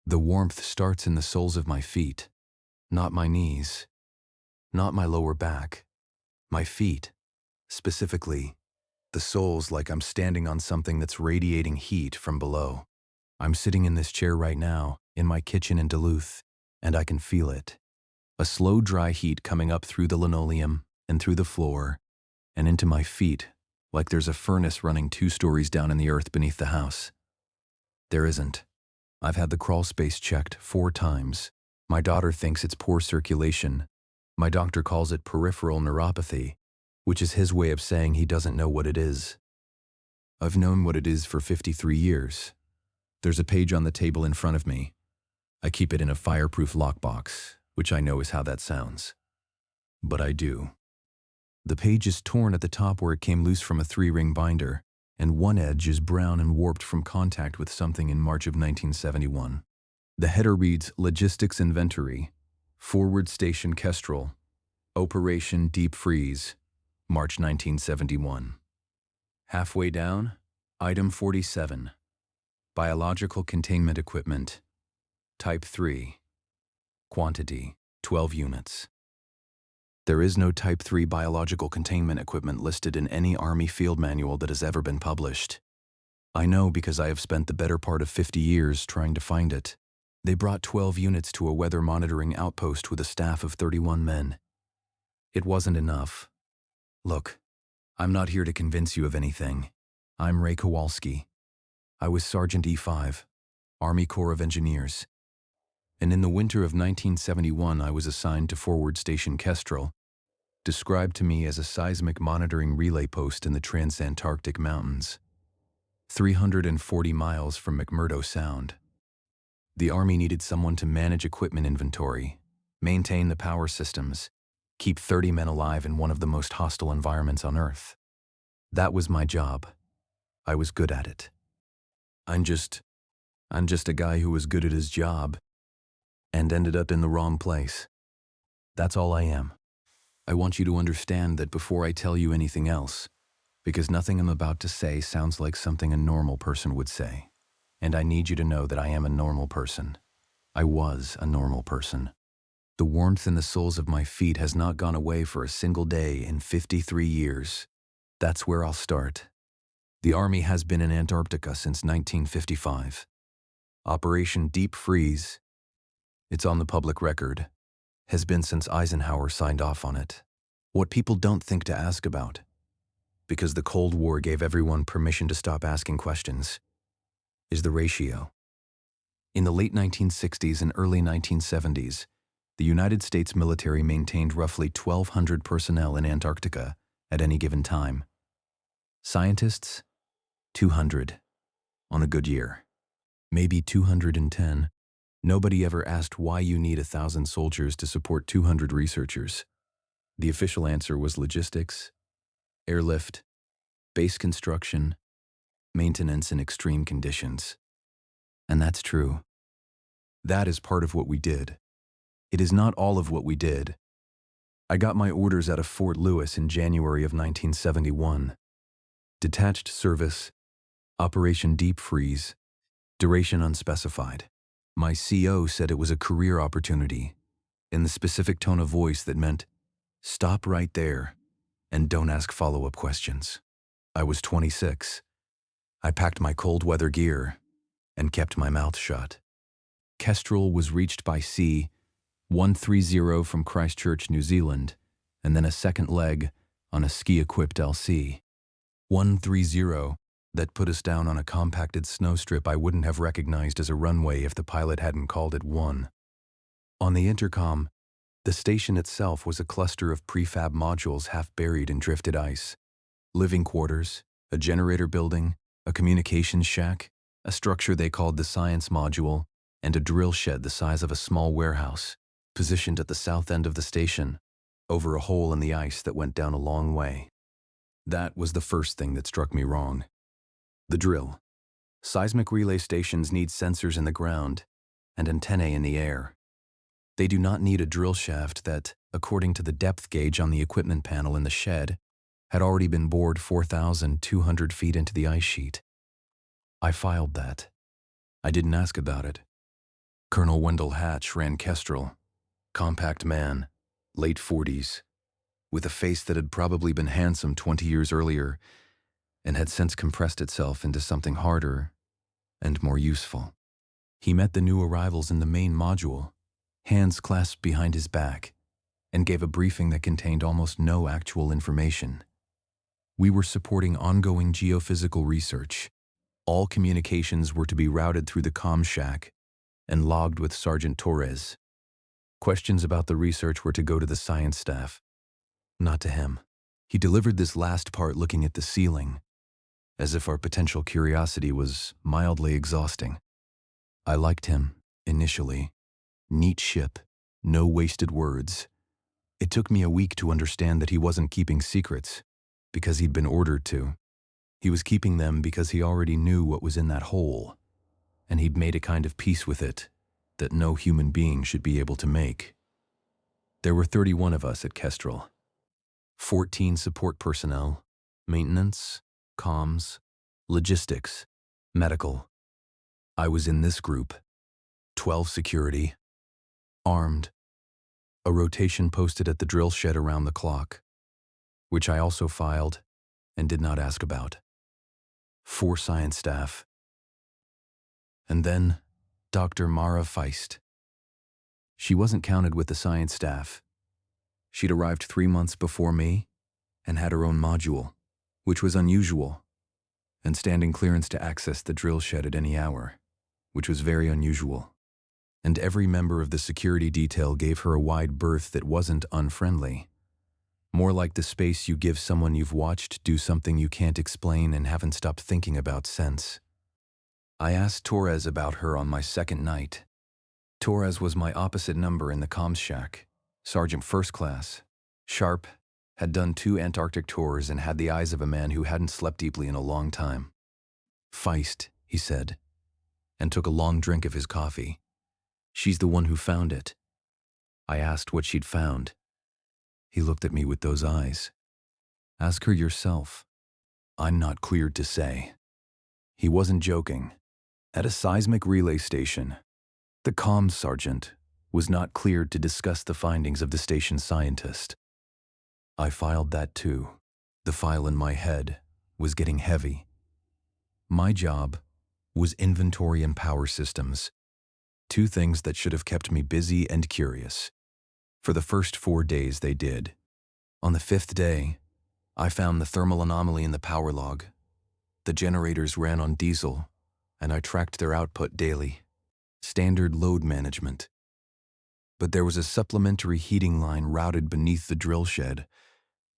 The warmth starts in the soles of my feet, not my knees, not my lower back, my feet, specifically, the soles, like I'm standing on something that's radiating heat from below. I'm sitting in this chair right now, in my kitchen in Duluth, and I can feel it. A slow, dry heat coming up through the linoleum and through the floor and into my feet, like there's a furnace running 2 stories down in the earth beneath the house. There isn't. I've had the crawl space checked 4 times. My daughter thinks it's poor circulation. My doctor calls it peripheral neuropathy, which is his way of saying he doesn't know what it is. I've known what it is for 53 years. There's a page on the table in front of me. I keep it in a fireproof lockbox, which I know is how that sounds. But I do. The page is torn at the top where it came loose from a 3-ring binder, and one edge is brown and warped from contact with something in March of 1971. The header reads, Logistics Inventory, Forward Station Kestrel, Operation Deep Freeze, March 1971. Halfway down, Item 47, Biological Containment Equipment, Type 3, Quantity, 12 units. There is no Type 3 biological containment equipment listed in any Army field manual that has ever been published. I know because I have spent the better part of 50 years trying to find it. They brought 12 units to a weather monitoring outpost with a staff of 31 men. It wasn't enough. Look, I'm not here to convince you of anything. I'm Ray Kowalski. I was Sergeant E5, Army Corps of Engineers. And in the winter of 1971, I was assigned to Forward Station Kestrel, described to me as a seismic monitoring relay post in the Antarctic mountains, 340 miles from McMurdo Sound. The Army needed someone to manage equipment inventory, maintain the power systems, keep 30 men alive in one of the most hostile environments on Earth. That was my job. I was good at it. I'm just a guy who was good at his job and ended up in the wrong place. That's all I am. I want you to understand that before I tell you anything else, because nothing I'm about to say sounds like something a normal person would say. And I need you to know that I am a normal person. I was a normal person. The warmth in the soles of my feet has not gone away for a single day in 53 years. That's where I'll start. The Army has been in Antarctica since 1955. Operation Deep Freeze, it's on the public record, has been since Eisenhower signed off on it. What people don't think to ask about, because the Cold War gave everyone permission to stop asking questions, is the ratio. In the late 1960s and early 1970s, the United States military maintained roughly 1,200 personnel in Antarctica at any given time. Scientists, 200 on a good year, maybe 210. Nobody ever asked why you need 1,000 soldiers to support 200 researchers. The official answer was logistics, airlift, base construction, maintenance in extreme conditions. And that's true. That is part of what we did. It is not all of what we did. I got my orders out of Fort Lewis in January of 1971. Detached service, Operation Deep Freeze, duration unspecified. My CO said it was a career opportunity, in the specific tone of voice that meant, stop right there and don't ask follow-up questions. I was 26. I packed my cold weather gear and kept my mouth shut. Kestrel was reached by C-130 from Christchurch, New Zealand, and then a second leg on a ski-equipped LC. 130 that put us down on a compacted snow strip I wouldn't have recognized as a runway if the pilot hadn't called it one. On the intercom, the station itself was a cluster of prefab modules half buried in drifted ice. Living quarters, a generator building, a communications shack, a structure they called the science module, and a drill shed the size of a small warehouse, positioned at the south end of the station, over a hole in the ice that went down a long way. That was the first thing that struck me wrong. The drill. Seismic relay stations need sensors in the ground and antennae in the air. They do not need a drill shaft that, according to the depth gauge on the equipment panel in the shed, had already been bored 4,200 feet into the ice sheet. I filed that. I didn't ask about it. Colonel Wendell Hatch ran Kestrel, compact man, late 40s, with a face that had probably been handsome 20 years earlier and had since compressed itself into something harder and more useful. He met the new arrivals in the main module, hands clasped behind his back, and gave a briefing that contained almost no actual information. We were supporting ongoing geophysical research. All communications were to be routed through the comm shack and logged with Sergeant Torres. Questions about the research were to go to the science staff, not to him. He delivered this last part looking at the ceiling, as if our potential curiosity was mildly exhausting. I liked him, initially. Neat ship, no wasted words. It took me a week to understand that he wasn't keeping secrets because he'd been ordered to. He was keeping them because he already knew what was in that hole, and he'd made a kind of peace with it that no human being should be able to make. There were 31 of us at Kestrel. 14 support personnel, maintenance, comms, logistics, medical. I was in this group. 12 security, armed, a rotation posted at the drill shed around the clock, which I also filed and did not ask about. 4 science staff. And then Dr. Mara Feist. She wasn't counted with the science staff. She'd arrived 3 months before me and had her own module, which was unusual, and standing clearance to access the drill shed at any hour, which was very unusual. And every member of the security detail gave her a wide berth that wasn't unfriendly. More like the space you give someone you've watched do something you can't explain and haven't stopped thinking about since. I asked Torres about her on my second night. Torres was my opposite number in the comms shack, Sergeant First Class. Sharp, had done 2 Antarctic tours and had the eyes of a man who hadn't slept deeply in a long time. Feist, he said, and took a long drink of his coffee. She's the one who found it. I asked what she'd found. He looked at me with those eyes. Ask her yourself. I'm not cleared to say. He wasn't joking. At a seismic relay station, the comms sergeant was not cleared to discuss the findings of the station scientist. I filed that too. The file in my head was getting heavy. My job was inventory and power systems. 2 things that should have kept me busy and curious. For the first 4 days they did. On the 5th day, I found the thermal anomaly in the power log. The generators ran on diesel, and I tracked their output daily. Standard load management. But there was a supplementary heating line routed beneath the drill shed,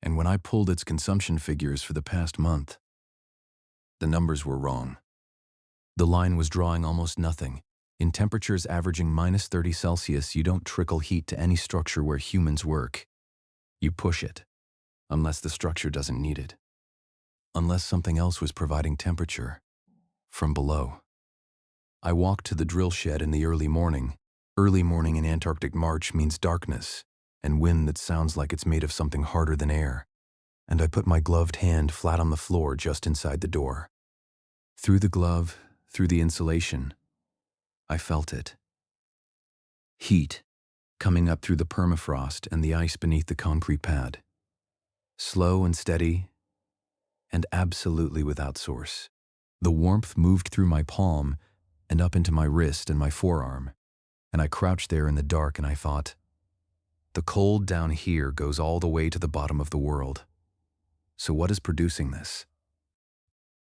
and when I pulled its consumption figures for the past month, the numbers were wrong. The line was drawing almost nothing. In temperatures averaging -30 Celsius, you don't trickle heat to any structure where humans work. You push it, unless the structure doesn't need it. Unless something else was providing temperature from below. I walked to the drill shed in the early morning. Early morning in Antarctic March means darkness and wind that sounds like it's made of something harder than air. And I put my gloved hand flat on the floor just inside the door. Through the glove, through the insulation, I felt it. Heat, coming up through the permafrost and the ice beneath the concrete pad. Slow and steady, and absolutely without source. The warmth moved through my palm and up into my wrist and my forearm, and I crouched there in the dark and I thought, the cold down here goes all the way to the bottom of the world. So what is producing this?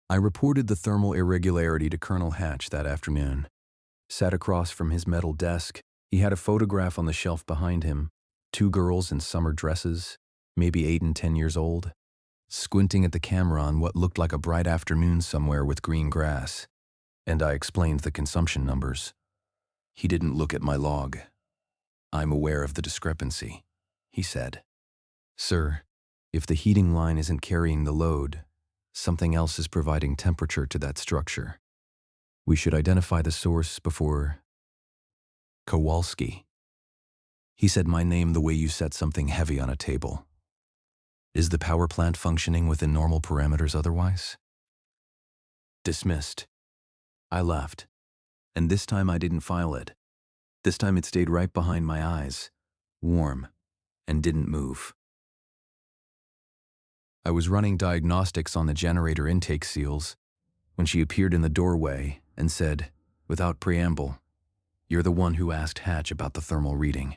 I reported the thermal irregularity to Colonel Hatch that afternoon. Sat across from his metal desk, he had a photograph on the shelf behind him, 2 girls in summer dresses, maybe 8 and 10 years old, squinting at the camera on what looked like a bright afternoon somewhere with green grass, and I explained the consumption numbers. He didn't look at my log. I'm aware of the discrepancy, he said. Sir, if the heating line isn't carrying the load, something else is providing temperature to that structure. We should identify the source before... Kowalski. He said my name the way you set something heavy on a table. Is the power plant functioning within normal parameters otherwise? Dismissed. I left, and this time I didn't file it. This time it stayed right behind my eyes, warm, and didn't move. I was running diagnostics on the generator intake seals when she appeared in the doorway and said, without preamble, "You're the one who asked Hatch about the thermal reading."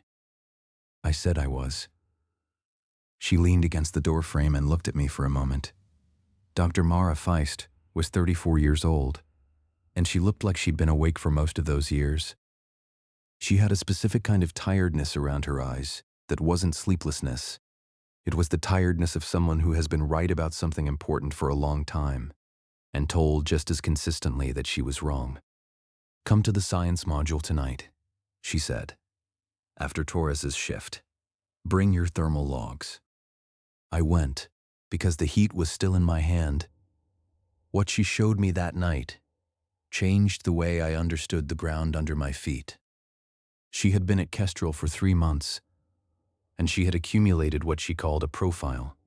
I said I was. She leaned against the doorframe and looked at me for a moment. Dr. Mara Feist was 34 years old, and she looked like she'd been awake for most of those years. She had a specific kind of tiredness around her eyes that wasn't sleeplessness. It was the tiredness of someone who has been right about something important for a long time and told just as consistently that she was wrong. "Come to the science module tonight," she said, after Torres's shift. "Bring your thermal logs." I went, because the heat was still in my hand. What she showed me that night changed the way I understood the ground under my feet. She had been at Kestrel for 3 months, and she had accumulated what she called a profile.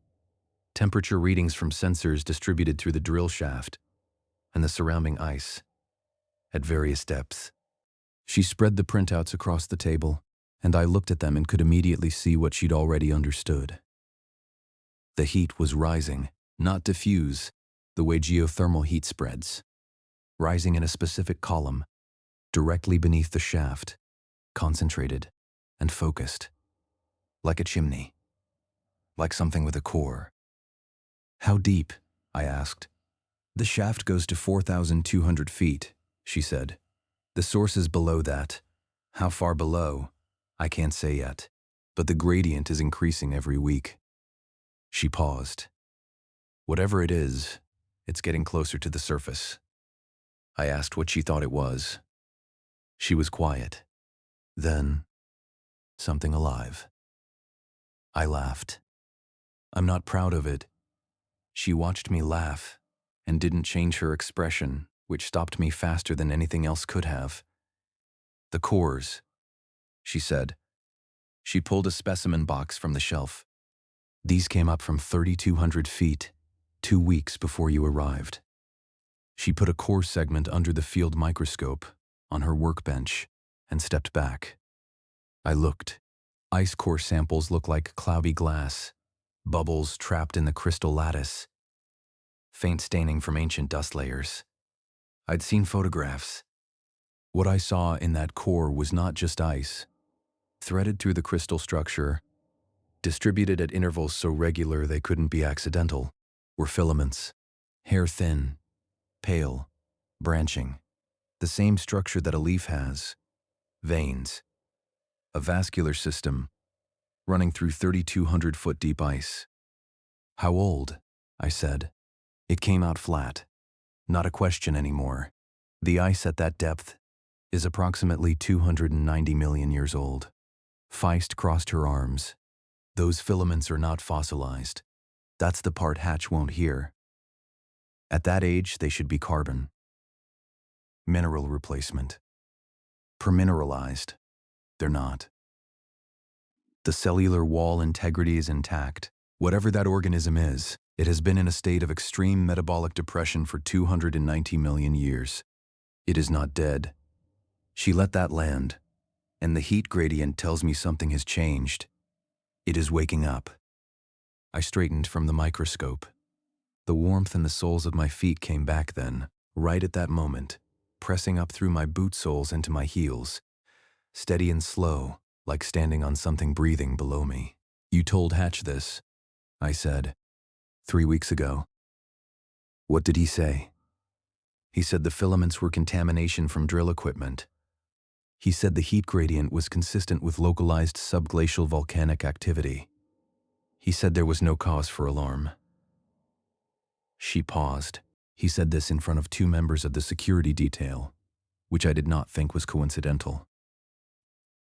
Temperature readings from sensors distributed through the drill shaft and the surrounding ice at various depths. She spread the printouts across the table, and I looked at them and could immediately see what she'd already understood. The heat was rising, not diffuse, the way geothermal heat spreads. Rising in a specific column, directly beneath the shaft, concentrated and focused. Like a chimney. Like something with a core. "How deep?" I asked. "The shaft goes to 4,200 feet, she said. "The source is below that. How far below? I can't say yet, but the gradient is increasing every week." She paused. "Whatever it is, it's getting closer to the surface." I asked what she thought it was. She was quiet. Then, something alive. I laughed. "I'm not proud of it." She watched me laugh and didn't change her expression, which stopped me faster than anything else could have. "The cores," she said. She pulled a specimen box from the shelf. "These came up from 3,200 feet, 2 weeks before you arrived." She put a core segment under the field microscope on her workbench and stepped back. I looked. Ice core samples look like cloudy glass, bubbles trapped in the crystal lattice, faint staining from ancient dust layers. I'd seen photographs. What I saw in that core was not just ice. Threaded through the crystal structure, distributed at intervals so regular they couldn't be accidental, were filaments, hair-thin, pale, branching, the same structure that a leaf has, veins, a vascular system running through 3,200-foot deep ice. "How old?" I said. It came out flat. Not a question anymore. The ice at that depth is approximately 290 million years old. Feist crossed her arms. "Those filaments are not fossilized. That's the part Hatch won't hear. At that age, they should be carbon. Mineral replacement. Permineralized. They're not. The cellular wall integrity is intact. Whatever that organism is, it has been in a state of extreme metabolic depression for 290 million years. It is not dead." She let that land, and the heat gradient tells me something has changed. It is waking up. I straightened from the microscope. The warmth in the soles of my feet came back then, right at that moment, pressing up through my boot soles into my heels, steady and slow, like standing on something breathing below me. "You told Hatch this," I said, 3 weeks ago. "What did he say?" "He said the filaments were contamination from drill equipment. He said the heat gradient was consistent with localized subglacial volcanic activity. He said there was no cause for alarm." She paused. He said this in front of 2 members of the security detail, which I did not think was coincidental.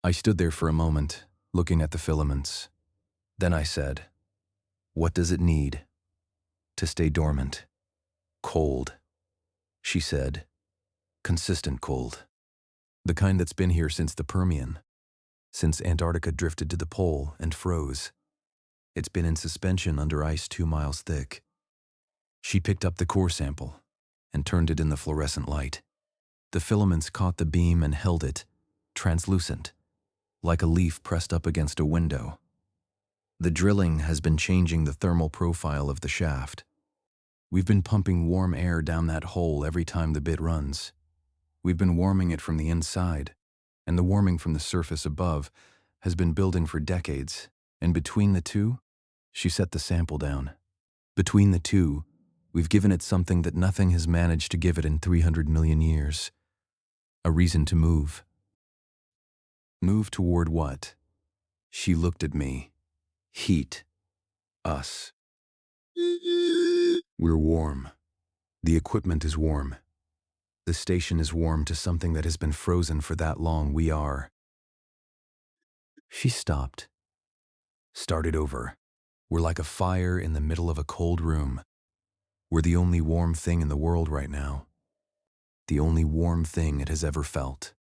I stood there for a moment, looking at the filaments. Then I said, "What does it need to stay dormant?" "Cold," she said. "Consistent cold. The kind that's been here since the Permian, since Antarctica drifted to the pole and froze. It's been in suspension under ice 2 miles thick." She picked up the core sample and turned it in the fluorescent light. The filaments caught the beam and held it, translucent, like a leaf pressed up against a window. The drilling has been changing the thermal profile of the shaft. We've been pumping warm air down that hole every time the bit runs. We've been warming it from the inside, and the warming from the surface above has been building for decades. And between the two, she set the sample down. Between the two, we've given it something that nothing has managed to give it in 300 million years. A reason to move. Move toward what? She looked at me. Heat. Us. We're warm. The equipment is warm. The station is warm to something that has been frozen for that long. We are. She stopped. Started over. We're like a fire in the middle of a cold room. We're the only warm thing in the world right now. The only warm thing it has ever felt.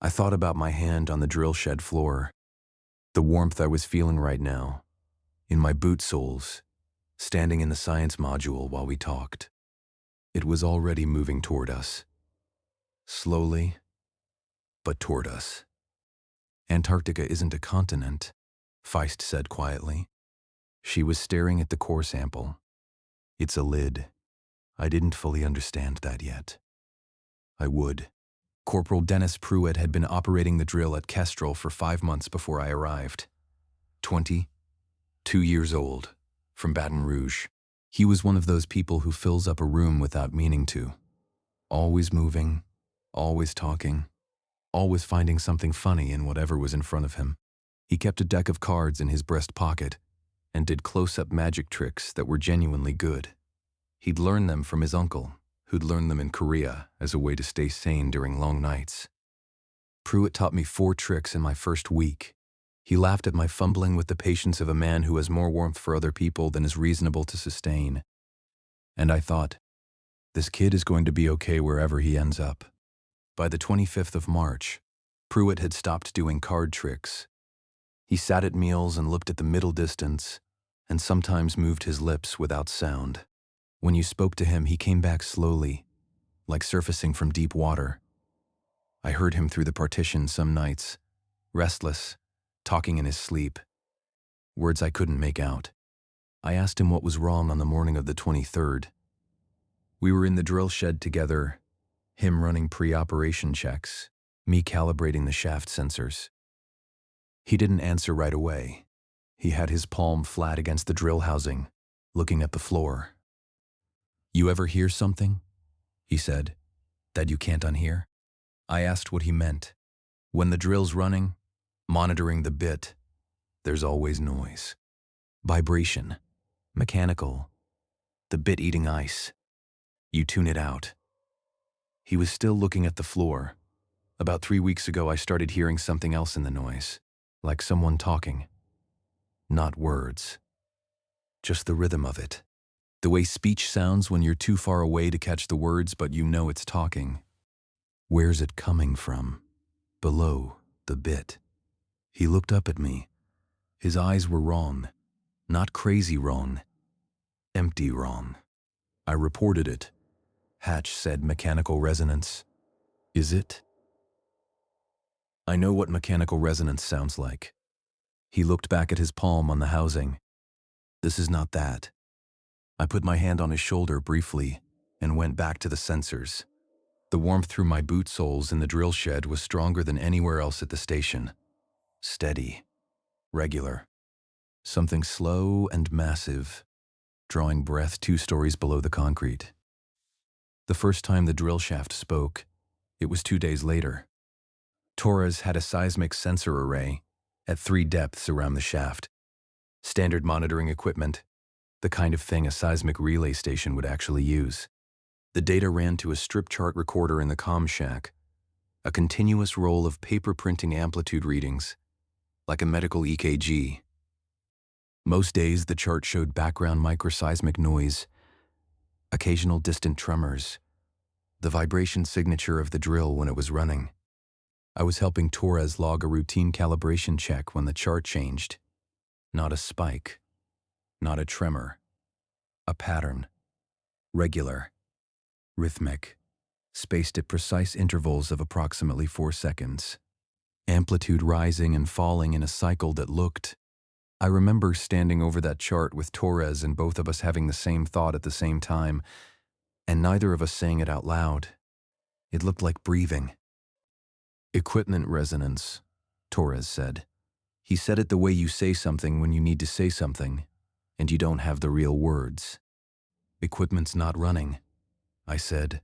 I thought about my hand on the drill shed floor. The warmth I was feeling right now. In my boot soles. Standing in the science module while we talked. It was already moving toward us. Slowly, but toward us. Antarctica isn't a continent, Feist said quietly. She was staring at the core sample. It's a lid. I didn't fully understand that yet. I would. Corporal Dennis Pruitt had been operating the drill at Kestrel for 5 months before I arrived. 22 years old, from Baton Rouge. He was one of those people who fills up a room without meaning to. Always moving, always talking, always finding something funny in whatever was in front of him. He kept a deck of cards in his breast pocket and did close-up magic tricks that were genuinely good. He'd learned them from his uncle, who'd learned them in Korea as a way to stay sane during long nights. Pruitt taught me 4 tricks in my first week. He laughed at my fumbling with the patience of a man who has more warmth for other people than is reasonable to sustain. And I thought, this kid is going to be okay wherever he ends up. By the 25th of March, Pruitt had stopped doing card tricks. He sat at meals and looked at the middle distance, and sometimes moved his lips without sound. When you spoke to him, he came back slowly, like surfacing from deep water. I heard him through the partition some nights, restless, talking in his sleep. Words I couldn't make out. I asked him what was wrong on the morning of the 23rd. We were in the drill shed together, him running pre-operation checks, me calibrating the shaft sensors. He didn't answer right away. He had his palm flat against the drill housing, looking at the floor. You ever hear something? He said, that you can't unhear? I asked what he meant. When the drill's running, monitoring the bit, there's always noise. Vibration, mechanical, the bit eating ice. You tune it out. He was still looking at the floor. About 3 weeks ago, I started hearing something else in the noise, like someone talking. Not words, just the rhythm of it. The way speech sounds when you're too far away to catch the words, but you know it's talking. Where's it coming from? Below the bit. He looked up at me. His eyes were wrong. Not crazy wrong. Empty wrong. I reported it. Hatch said mechanical resonance. Is it? I know what mechanical resonance sounds like. He looked back at his palm on the housing. This is not that. I put my hand on his shoulder briefly and went back to the sensors. The warmth through my boot soles in the drill shed was stronger than anywhere else at the station. Steady. Regular. Something slow and massive, drawing breath 2 stories below the concrete. The first time the drill shaft spoke, it was 2 days later. Torres had a seismic sensor array at 3 depths around the shaft. Standard monitoring equipment, the kind of thing a seismic relay station would actually use. The data ran to a strip chart recorder in the comm shack, a continuous roll of paper printing amplitude readings, like a medical EKG. Most days, the chart showed background microseismic noise, occasional distant tremors, the vibration signature of the drill when it was running. I was helping Torres log a routine calibration check when the chart changed. Not a spike, not a tremor, a pattern, regular, rhythmic, spaced at precise intervals of approximately 4 seconds. amplitude rising and falling in a cycle that looked. I remember standing over that chart with Torres and both of us having the same thought at the same time, and neither of us saying it out loud. It looked like breathing. Equipment resonance, Torres said. He said it the way you say something when you need to say something, and you don't have the real words. Equipment's not running, I said.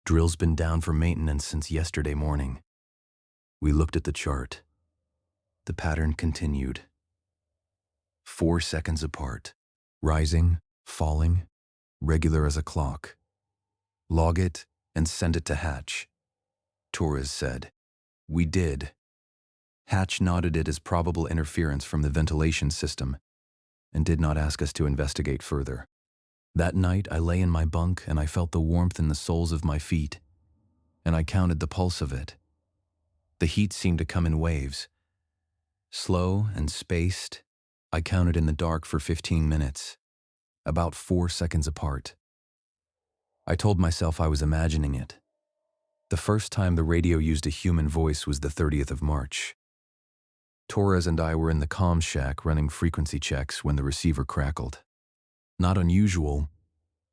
Drill's been down for maintenance since yesterday morning. We looked at the chart. The pattern continued. 4 seconds apart. Rising, falling, regular as a clock. Log it and send it to Hatch, Torres said. We did. Hatch nodded it as probable interference from the ventilation system and did not ask us to investigate further. That night, I lay in my bunk and I felt the warmth in the soles of my feet, and I counted the pulse of it. The heat seemed to come in waves. Slow and spaced, I counted in the dark for 15 minutes, about 4 seconds apart. I told myself I was imagining it. The first time the radio used a human voice was the 30th of March. Torres and I were in the comm shack running frequency checks when the receiver crackled. Not unusual,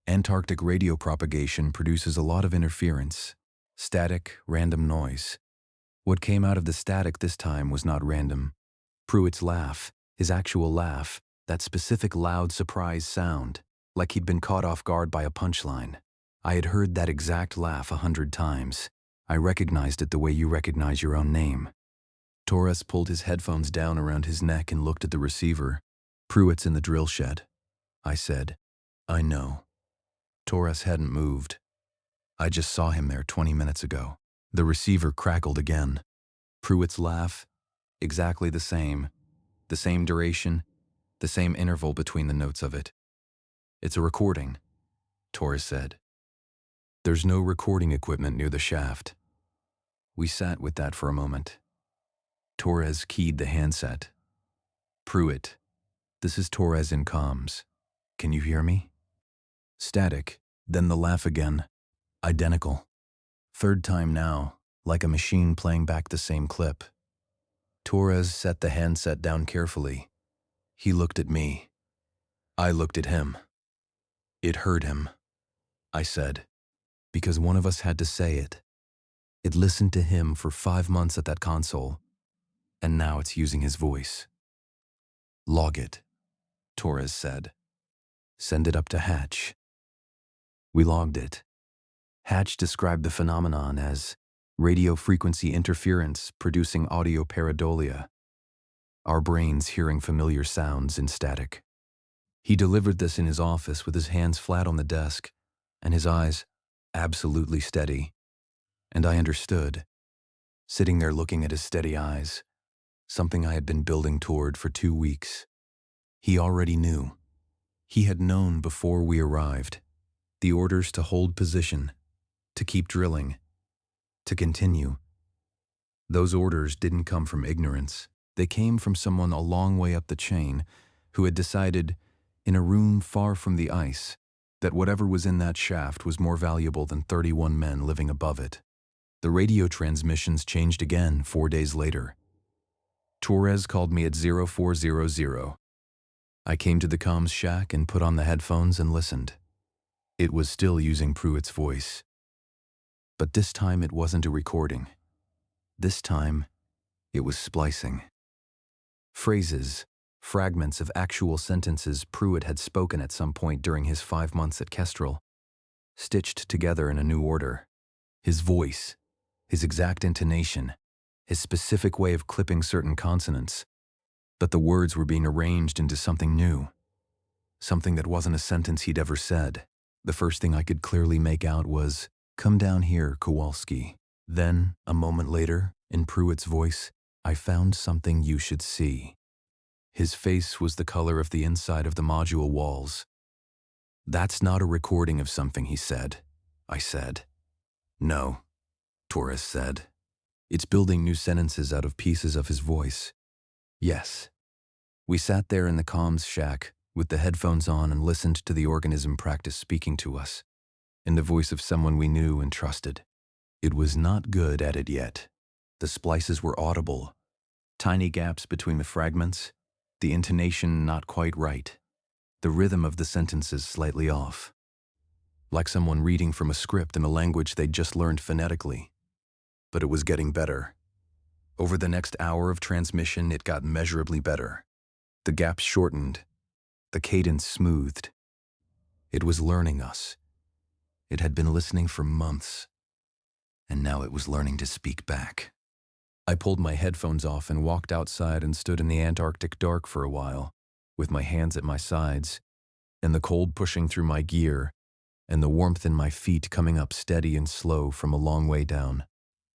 Antarctic radio propagation produces a lot of interference, static, random noise. What came out of the static this time was not random. Pruitt's laugh, his actual laugh, that specific loud surprise sound, like he'd been caught off guard by a punchline. I had heard that exact laugh 100 times. I recognized it the way you recognize your own name. Torres pulled his headphones down around his neck and looked at the receiver. Pruitt's in the drill shed, I said. I know. Torres hadn't moved. I just saw him there 20 minutes ago. The receiver crackled again. Pruitt's laugh, exactly the same duration, the same interval between the notes of it. It's a recording, Torres said. There's no recording equipment near the shaft. We sat with that for a moment. Torres keyed the handset. Pruitt, this is Torres in comms. Can you hear me? Static, then the laugh again. Identical. Third time now, like a machine playing back the same clip. Torres set the handset down carefully. He looked at me. I looked at him. It hurt him, I said, because one of us had to say it. It listened to him for 5 months at that console, and now it's using his voice. Log it, Torres said. Send it up to Hatch. We logged it. Hatch described the phenomenon as radio frequency interference producing audio pareidolia, our brains hearing familiar sounds in static. He delivered this in his office with his hands flat on the desk and his eyes absolutely steady. And I understood, sitting there looking at his steady eyes, something I had been building toward for 2 weeks. He already knew. He had known before we arrived. The orders to hold position, to keep drilling, to continue. Those orders didn't come from ignorance. They came from someone a long way up the chain who had decided, in a room far from the ice, that whatever was in that shaft was more valuable than 31 men living above it. The radio transmissions changed again 4 days later. Torres called me at 0400. I came to the comms shack and put on the headphones and listened. It was still using Pruitt's voice. But this time it wasn't a recording. This time, it was splicing. Phrases, fragments of actual sentences Pruitt had spoken at some point during his 5 months at Kestrel, stitched together in a new order. His voice, his exact intonation, his specific way of clipping certain consonants. But the words were being arranged into something new, something that wasn't a sentence he'd ever said. The first thing I could clearly make out was, "Come down here, Kowalski." Then, a moment later, in Pruitt's voice, I found something you should see. His face was the color of the inside of the module walls. That's not a recording of something, he said. I said. No, Torres said. It's building new sentences out of pieces of his voice. Yes. We sat there in the comms shack with the headphones on and listened to the organism practice speaking to us, in the voice of someone we knew and trusted. It was not good at it yet. The splices were audible, tiny gaps between the fragments, the intonation not quite right, the rhythm of the sentences slightly off, like someone reading from a script in a language they'd just learned phonetically. But it was getting better. Over the next hour of transmission, it got measurably better. The gaps shortened, the cadence smoothed. It was learning us. It had been listening for months, and now it was learning to speak back. I pulled my headphones off and walked outside and stood in the Antarctic dark for a while, with my hands at my sides, and the cold pushing through my gear, and the warmth in my feet coming up steady and slow from a long way down.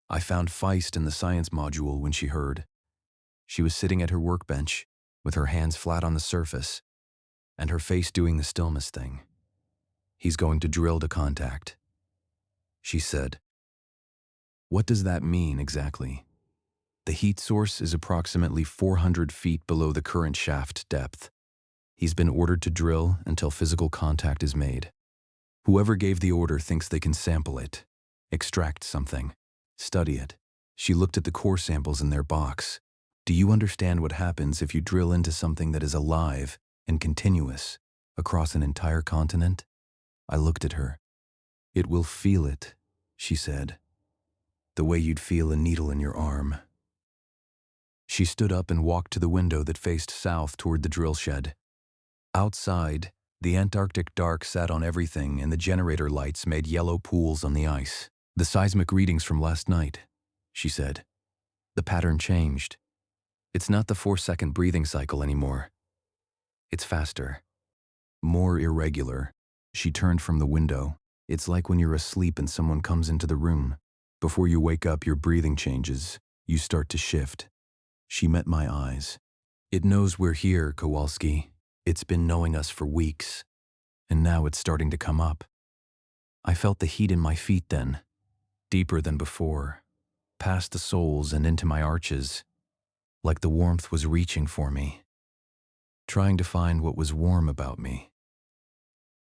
I found Feist in the science module when she heard. She was sitting at her workbench, with her hands flat on the surface, and her face doing the stillness thing. "He's going to drill to contact," she said. "What does that mean exactly?" "The heat source is approximately 400 feet below the current shaft depth. He's been ordered to drill until physical contact is made. Whoever gave the order thinks they can sample it, extract something, study it." She looked at the core samples in their box. "Do you understand what happens if you drill into something that is alive and continuous across an entire continent?" I looked at her. "It will feel it," she said, "the way you'd feel a needle in your arm." She stood up and walked to the window that faced south toward the drill shed. Outside, the Antarctic dark sat on everything and the generator lights made yellow pools on the ice. "The seismic readings from last night," she said. "The pattern changed. It's not the 4-second breathing cycle anymore. It's faster, more irregular." She turned from the window. "It's like when you're asleep and someone comes into the room. Before you wake up, your breathing changes. You start to shift." She met my eyes. "It knows we're here, Kowalski. It's been knowing us for weeks, and now it's starting to come up." I felt the heat in my feet then, deeper than before, past the soles and into my arches, like the warmth was reaching for me, trying to find what was warm about me.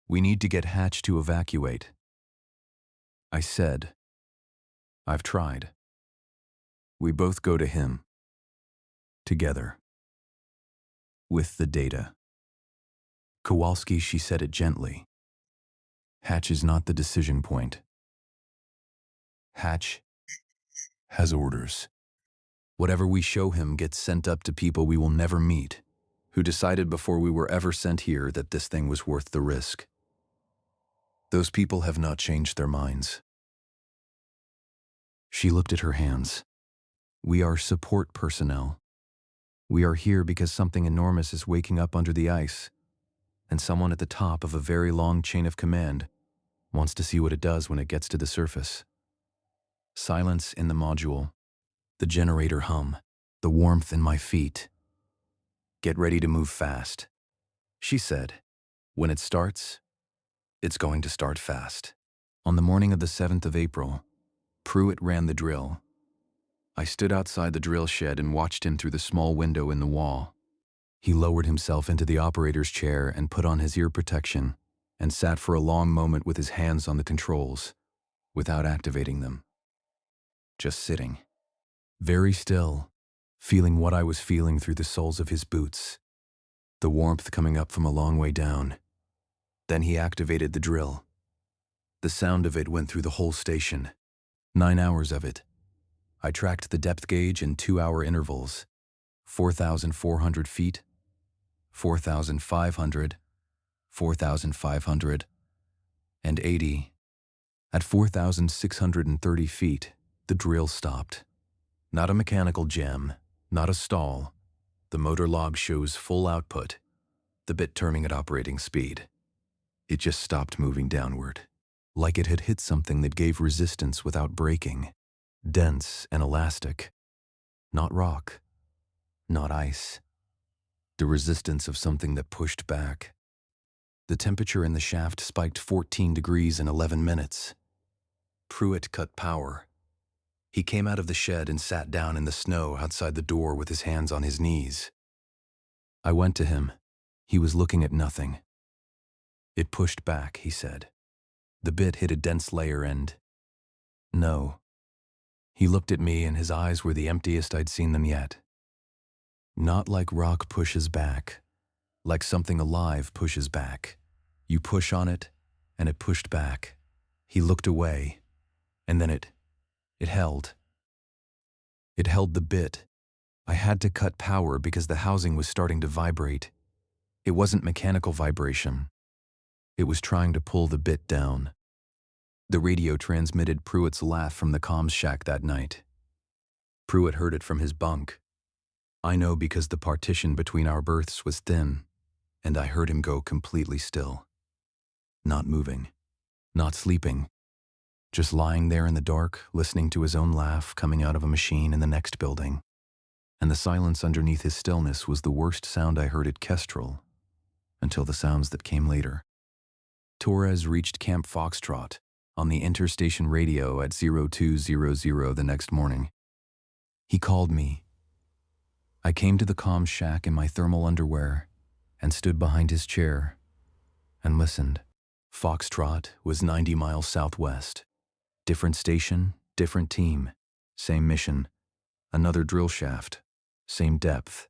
"We need to get Hatch to evacuate," I said. "I've tried. We both go to him. Together. With the data." "Kowalski," she said it gently. "Hatch is not the decision point. Hatch has orders. Whatever we show him gets sent up to people we will never meet, who decided before we were ever sent here that this thing was worth the risk. Those people have not changed their minds." She looked at her hands. "We are support personnel. We are here because something enormous is waking up under the ice, and someone at the top of a very long chain of command wants to see what it does when it gets to the surface." Silence in the module, the generator hum, the warmth in my feet. "Get ready to move fast," she said. "When it starts, it's going to start fast." On the morning of the 7th of April, Pruitt ran the drill. I stood outside the drill shed and watched him through the small window in the wall. He lowered himself into the operator's chair and put on his ear protection and sat for a long moment with his hands on the controls, without activating them. Just sitting. Very still, feeling what I was feeling through the soles of his boots, the warmth coming up from a long way down. Then he activated the drill. The sound of it went through the whole station. 9 hours of it. I tracked the depth gauge in 2-hour intervals. 4,400 feet, 4,500, 4,500, and 80. At 4,630 feet, the drill stopped. Not a mechanical jam, not a stall. The motor log shows full output, the bit turning at operating speed. It just stopped moving downward, like it had hit something that gave resistance without breaking, dense and elastic. Not rock, not ice. The resistance of something that pushed back. The temperature in the shaft spiked 14 degrees in 11 minutes. Pruitt cut power. He came out of the shed and sat down in the snow outside the door with his hands on his knees. I went to him. He was looking at nothing. "It pushed back," he said. "The bit hit a dense layer and... no, He looked at me and his eyes were the emptiest I'd seen them yet. Not like rock pushes back, like something alive pushes back. You push on it, and it pushed back. He looked away, and then it held. It held the bit. I had to cut power because the housing was starting to vibrate. It wasn't mechanical vibration. It was trying to pull the bit down. The radio transmitted Pruitt's laugh from the comms shack that night. Pruitt heard it from his bunk. I know because the partition between our berths was thin, and I heard him go completely still. Not moving, not sleeping, just lying there in the dark, listening to his own laugh coming out of a machine in the next building. And the silence underneath his stillness was the worst sound I heard at Kestrel, until the sounds that came later. Torres reached Camp Foxtrot on the interstation radio at 0200 the next morning. He called me. I came to the comm shack in my thermal underwear and stood behind his chair and listened. Foxtrot was 90 miles southwest. Different station, different team, same mission, another drill shaft, same depth,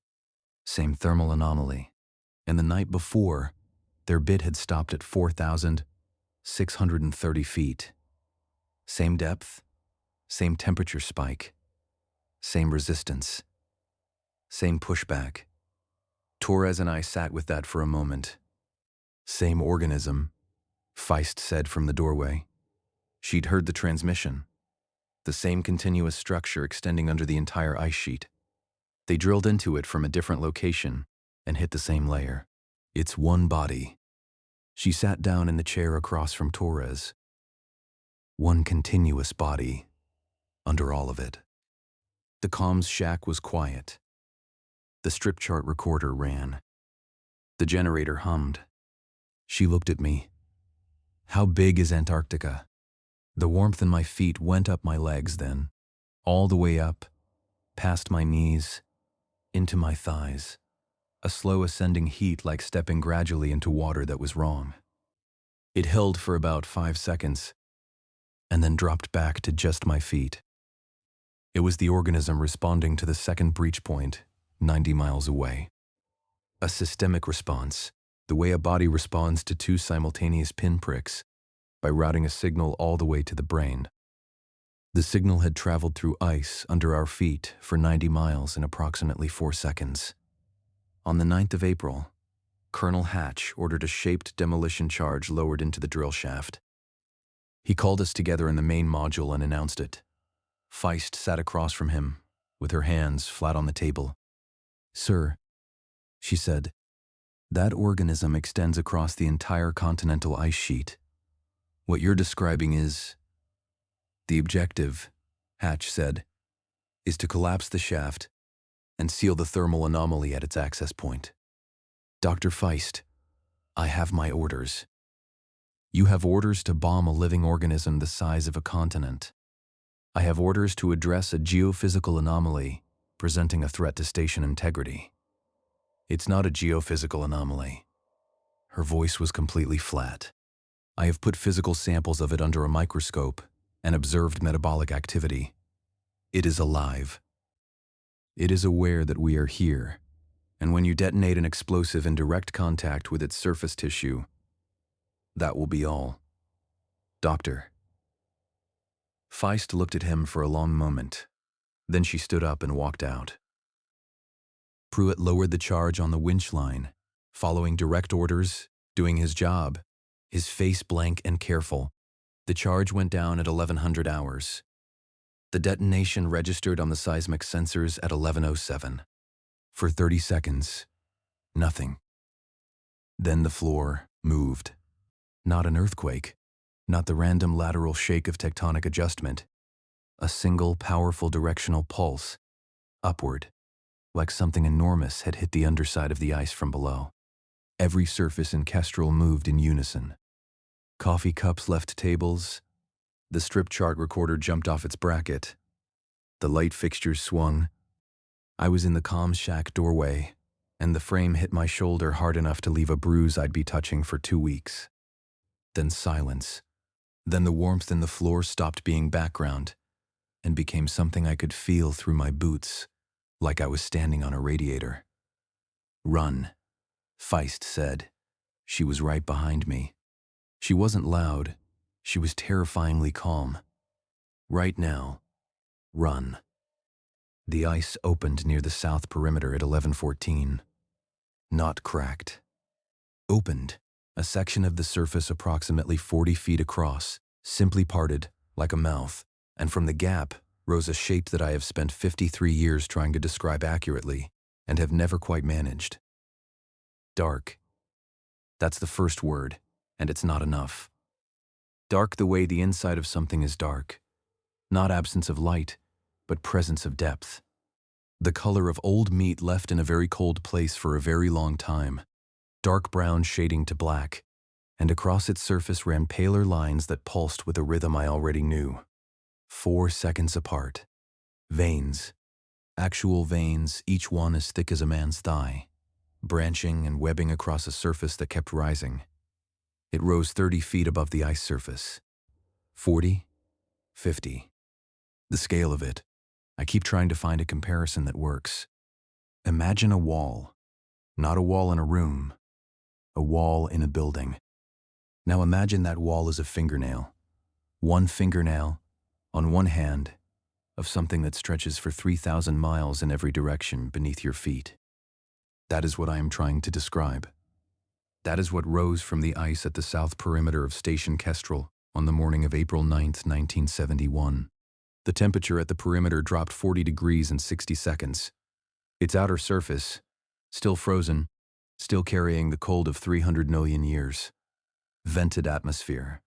same thermal anomaly. And the night before, their bit had stopped at 4,630 feet. Same depth, same temperature spike, same resistance, same pushback. Torres and I sat with that for a moment. Same organism, Feist said from the doorway. She'd heard the transmission. The same continuous structure extending under the entire ice sheet. They drilled into it from a different location and hit the same layer. It's one body. She sat down in the chair across from Torres. One continuous body under all of it. The comms shack was quiet. The strip chart recorder ran. The generator hummed. She looked at me. How big is Antarctica? The warmth in my feet went up my legs then, all the way up, past my knees, into my thighs. A slow ascending heat like stepping gradually into water that was wrong. It held for about 5 seconds, and then dropped back to just my feet. It was the organism responding to the second breach point, 90 miles away. A systemic response, the way a body responds to 2 simultaneous pinpricks, by routing a signal all the way to the brain. The signal had traveled through ice under our feet for 90 miles in approximately 4 seconds. On the 9th of April, Colonel Hatch ordered a shaped demolition charge lowered into the drill shaft. He called us together in the main module and announced it. Feist sat across from him, with her hands flat on the table. "Sir," she said, "that organism extends across the entire continental ice sheet. What you're describing is..." "The objective," Hatch said, "is to collapse the shaft and seal the thermal anomaly at its access point. Dr. Feist, I have my orders. You have orders to bomb a living organism the size of a continent. I have orders to address a geophysical anomaly presenting a threat to station integrity. It's not a geophysical anomaly." Her voice was completely flat. "I have put physical samples of it under a microscope and observed metabolic activity. It is alive. It is aware that we are here, and when you detonate an explosive in direct contact with its surface tissue, that will be all. Doctor." Feist looked at him for a long moment. Then she stood up and walked out. Pruitt lowered the charge on the winch line, following direct orders, doing his job, his face blank and careful. The charge went down at 1100 hours. The detonation registered on the seismic sensors at 1107. For 30 seconds, nothing. Then the floor moved. Not an earthquake, not the random lateral shake of tectonic adjustment. A single powerful directional pulse, upward, like something enormous had hit the underside of the ice from below. Every surface in Kestrel moved in unison. Coffee cups left tables. The strip chart recorder jumped off its bracket. The light fixtures swung. I was in the comm shack doorway, and the frame hit my shoulder hard enough to leave a bruise I'd be touching for 2 weeks. Then silence. Then the warmth in the floor stopped being background, and became something I could feel through my boots, like I was standing on a radiator. "Run," Feist said. She was right behind me. She wasn't loud. She was terrifyingly calm. "Right now, run." The ice opened near the south perimeter at 11:14. Not cracked. Opened. A section of the surface approximately 40 feet across, simply parted, like a mouth, and from the gap rose a shape that I have spent 53 years trying to describe accurately and have never quite managed. Dark. That's the first word, and it's not enough. Dark the way the inside of something is dark. Not absence of light, but presence of depth. The color of old meat left in a very cold place for a very long time. Dark brown shading to black, and across its surface ran paler lines that pulsed with a rhythm I already knew. 4 seconds apart. Veins. Actual veins, each one as thick as a man's thigh, branching and webbing across a surface that kept rising. It rose 30 feet above the ice surface. 40, 50. The scale of it. I keep trying to find a comparison that works. Imagine a wall. Not a wall in a room. A wall in a building. Now imagine that wall is a fingernail. One fingernail, on one hand, of something that stretches for 3,000 miles in every direction beneath your feet. That is what I am trying to describe. That is what rose from the ice at the south perimeter of Station Kestrel on the morning of April 9th, 1971. The temperature at the perimeter dropped 40 degrees in 60 seconds. Its outer surface, still frozen, still carrying the cold of 300 million years. Vented atmosphere,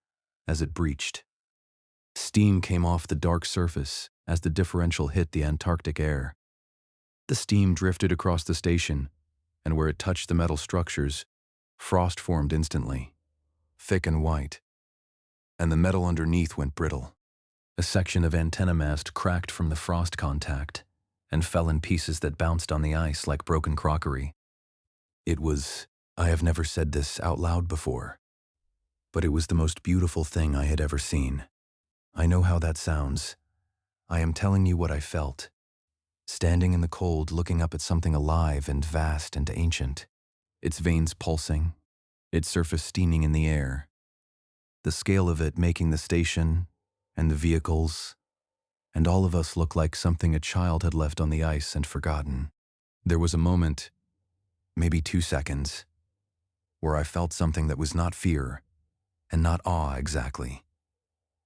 as it breached. Steam came off the dark surface as the differential hit the Antarctic air. The steam drifted across the station, and where it touched the metal structures, frost formed instantly, thick and white, and the metal underneath went brittle. A section of antenna mast cracked from the frost contact and fell in pieces that bounced on the ice like broken crockery. I have never said this out loud before, but it was the most beautiful thing I had ever seen. I know how that sounds. I am telling you what I felt. Standing in the cold, looking up at something alive and vast and ancient, its veins pulsing, its surface steaming in the air. The scale of it making the station, and the vehicles, and all of us look like something a child had left on the ice and forgotten. There was a moment, maybe 2 seconds, where I felt something that was not fear, and not awe exactly,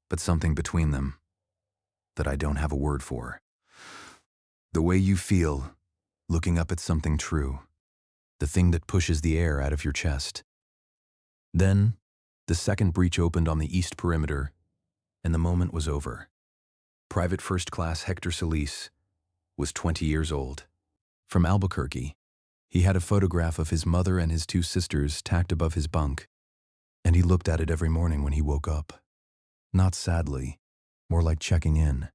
but something between them that I don't have a word for. The way you feel, looking up at something true, the thing that pushes the air out of your chest. Then, the second breach opened on the east perimeter, and the moment was over. Private First Class Hector Solis was 20 years old. From Albuquerque, he had a photograph of his mother and his 2 sisters tacked above his bunk, and he looked at it every morning when he woke up. Not sadly, more like checking in,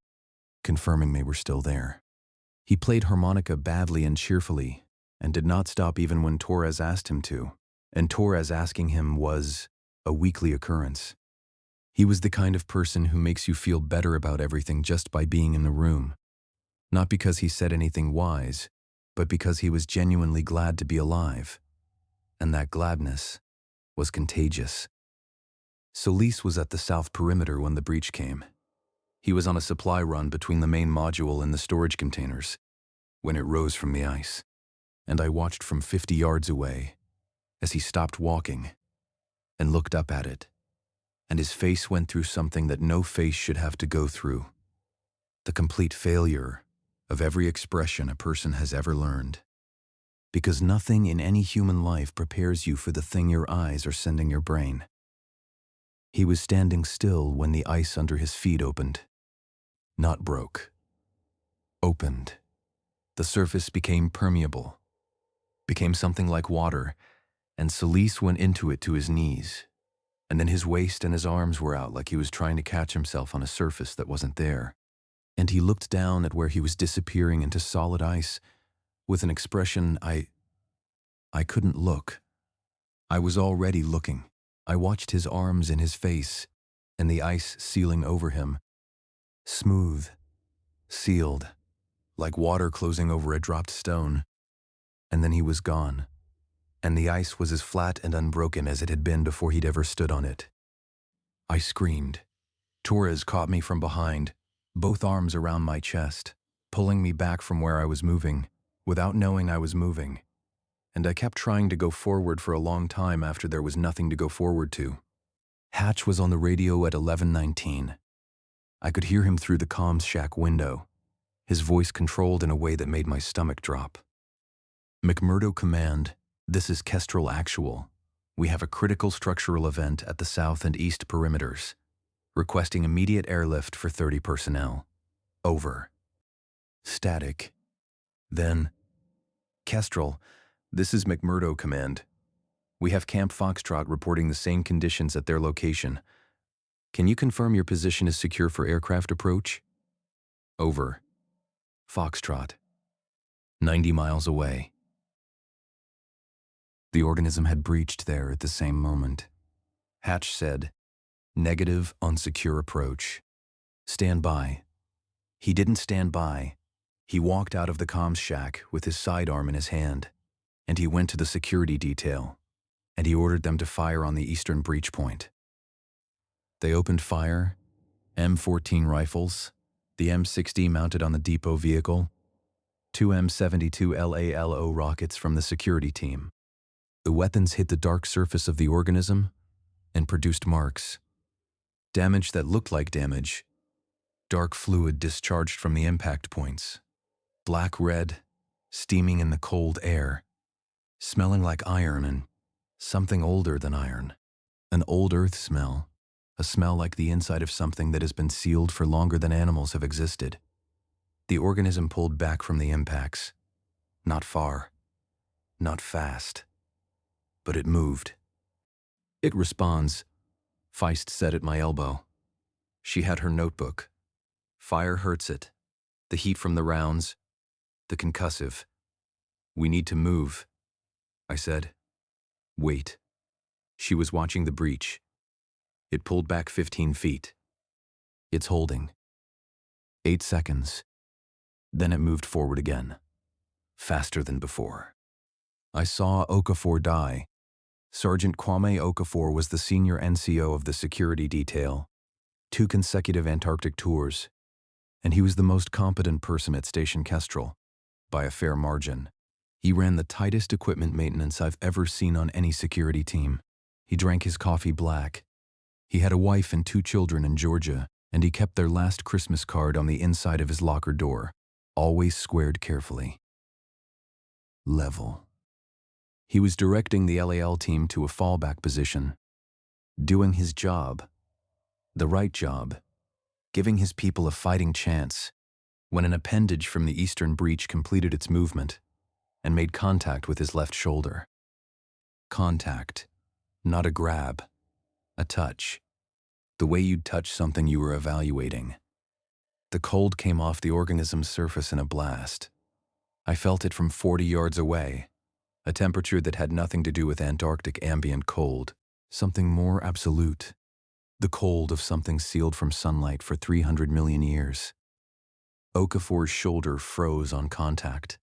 confirming they were still there. He played harmonica badly and cheerfully, and did not stop even when Torres asked him to, and Torres asking him was a weekly occurrence. He was the kind of person who makes you feel better about everything just by being in the room, not because he said anything wise, but because he was genuinely glad to be alive, and that gladness was contagious. Solis was at the south perimeter when the breach came. He was on a supply run between the main module and the storage containers when it rose from the ice, and I watched from 50 yards away as he stopped walking and looked up at it, and his face went through something that no face should have to go through: the complete failure of every expression a person has ever learned. Because nothing in any human life prepares you for the thing your eyes are sending your brain. He was standing still when the ice under his feet opened. Not broke. Opened. The surface became permeable, became something like water, and Solis went into it to his knees, and then his waist and his arms were out like he was trying to catch himself on a surface that wasn't there. And he looked down at where he was disappearing into solid ice with an expression I couldn't look. I was already looking. I watched his arms in his face, and the ice sealing over him. Smooth, sealed, like water closing over a dropped stone. And then he was gone, and the ice was as flat and unbroken as it had been before he'd ever stood on it. I screamed. Torres caught me from behind, both arms around my chest, pulling me back from where I was moving, without knowing I was moving. And I kept trying to go forward for a long time after there was nothing to go forward to. Hatch was on the radio at 11:19. I could hear him through the comms shack window, his voice controlled in a way that made my stomach drop. McMurdo Command, this is Kestrel Actual. We have a critical structural event at the south and east perimeters. Requesting immediate airlift for 30 personnel. Over. Static. Then, Kestrel, this is McMurdo Command. We have Camp Foxtrot reporting the same conditions at their location. Can you confirm your position is secure for aircraft approach? Over. Foxtrot. 90 miles away. The organism had breached there at the same moment. Hatch said, negative on secure approach. Stand by. He didn't stand by. He walked out of the comms shack with his sidearm in his hand, and he went to the security detail, and he ordered them to fire on the eastern breach point. They opened fire, M14 rifles, the M60 mounted on the depot vehicle, 2 M72 LALO rockets from the security team. The weapons hit the dark surface of the organism and produced marks. Damage that looked like damage. Dark fluid discharged from the impact points. Black-red, steaming in the cold air, smelling like iron and something older than iron. An old earth smell, a smell like the inside of something that has been sealed for longer than animals have existed. The organism pulled back from the impacts. Not far, not fast, but it moved. It responds, Feist said at my elbow. She had her notebook. Fire hurts it. The heat from the rounds. The concussive. We need to move, I said. Wait. She was watching the breach. It pulled back 15 feet. It's holding. 8 seconds. Then it moved forward again. Faster than before. I saw Okafor die. Sergeant Kwame Okafor was the senior NCO of the security detail. 2 consecutive Antarctic tours. And he was the most competent person at Station Kestrel, by a fair margin. He ran the tightest equipment maintenance I've ever seen on any security team. He drank his coffee black. He had a wife and 2 children in Georgia, and he kept their last Christmas card on the inside of his locker door, always squared carefully. Level. He was directing the LAL team to a fallback position, doing his job, the right job, giving his people a fighting chance, when an appendage from the eastern breach completed its movement and made contact with his left shoulder. Contact, not a grab, a touch, the way you'd touch something you were evaluating. The cold came off the organism's surface in a blast. I felt it from 40 yards away, a temperature that had nothing to do with Antarctic ambient cold, something more absolute, the cold of something sealed from sunlight for 300 million years. Okafor's shoulder froze on contact.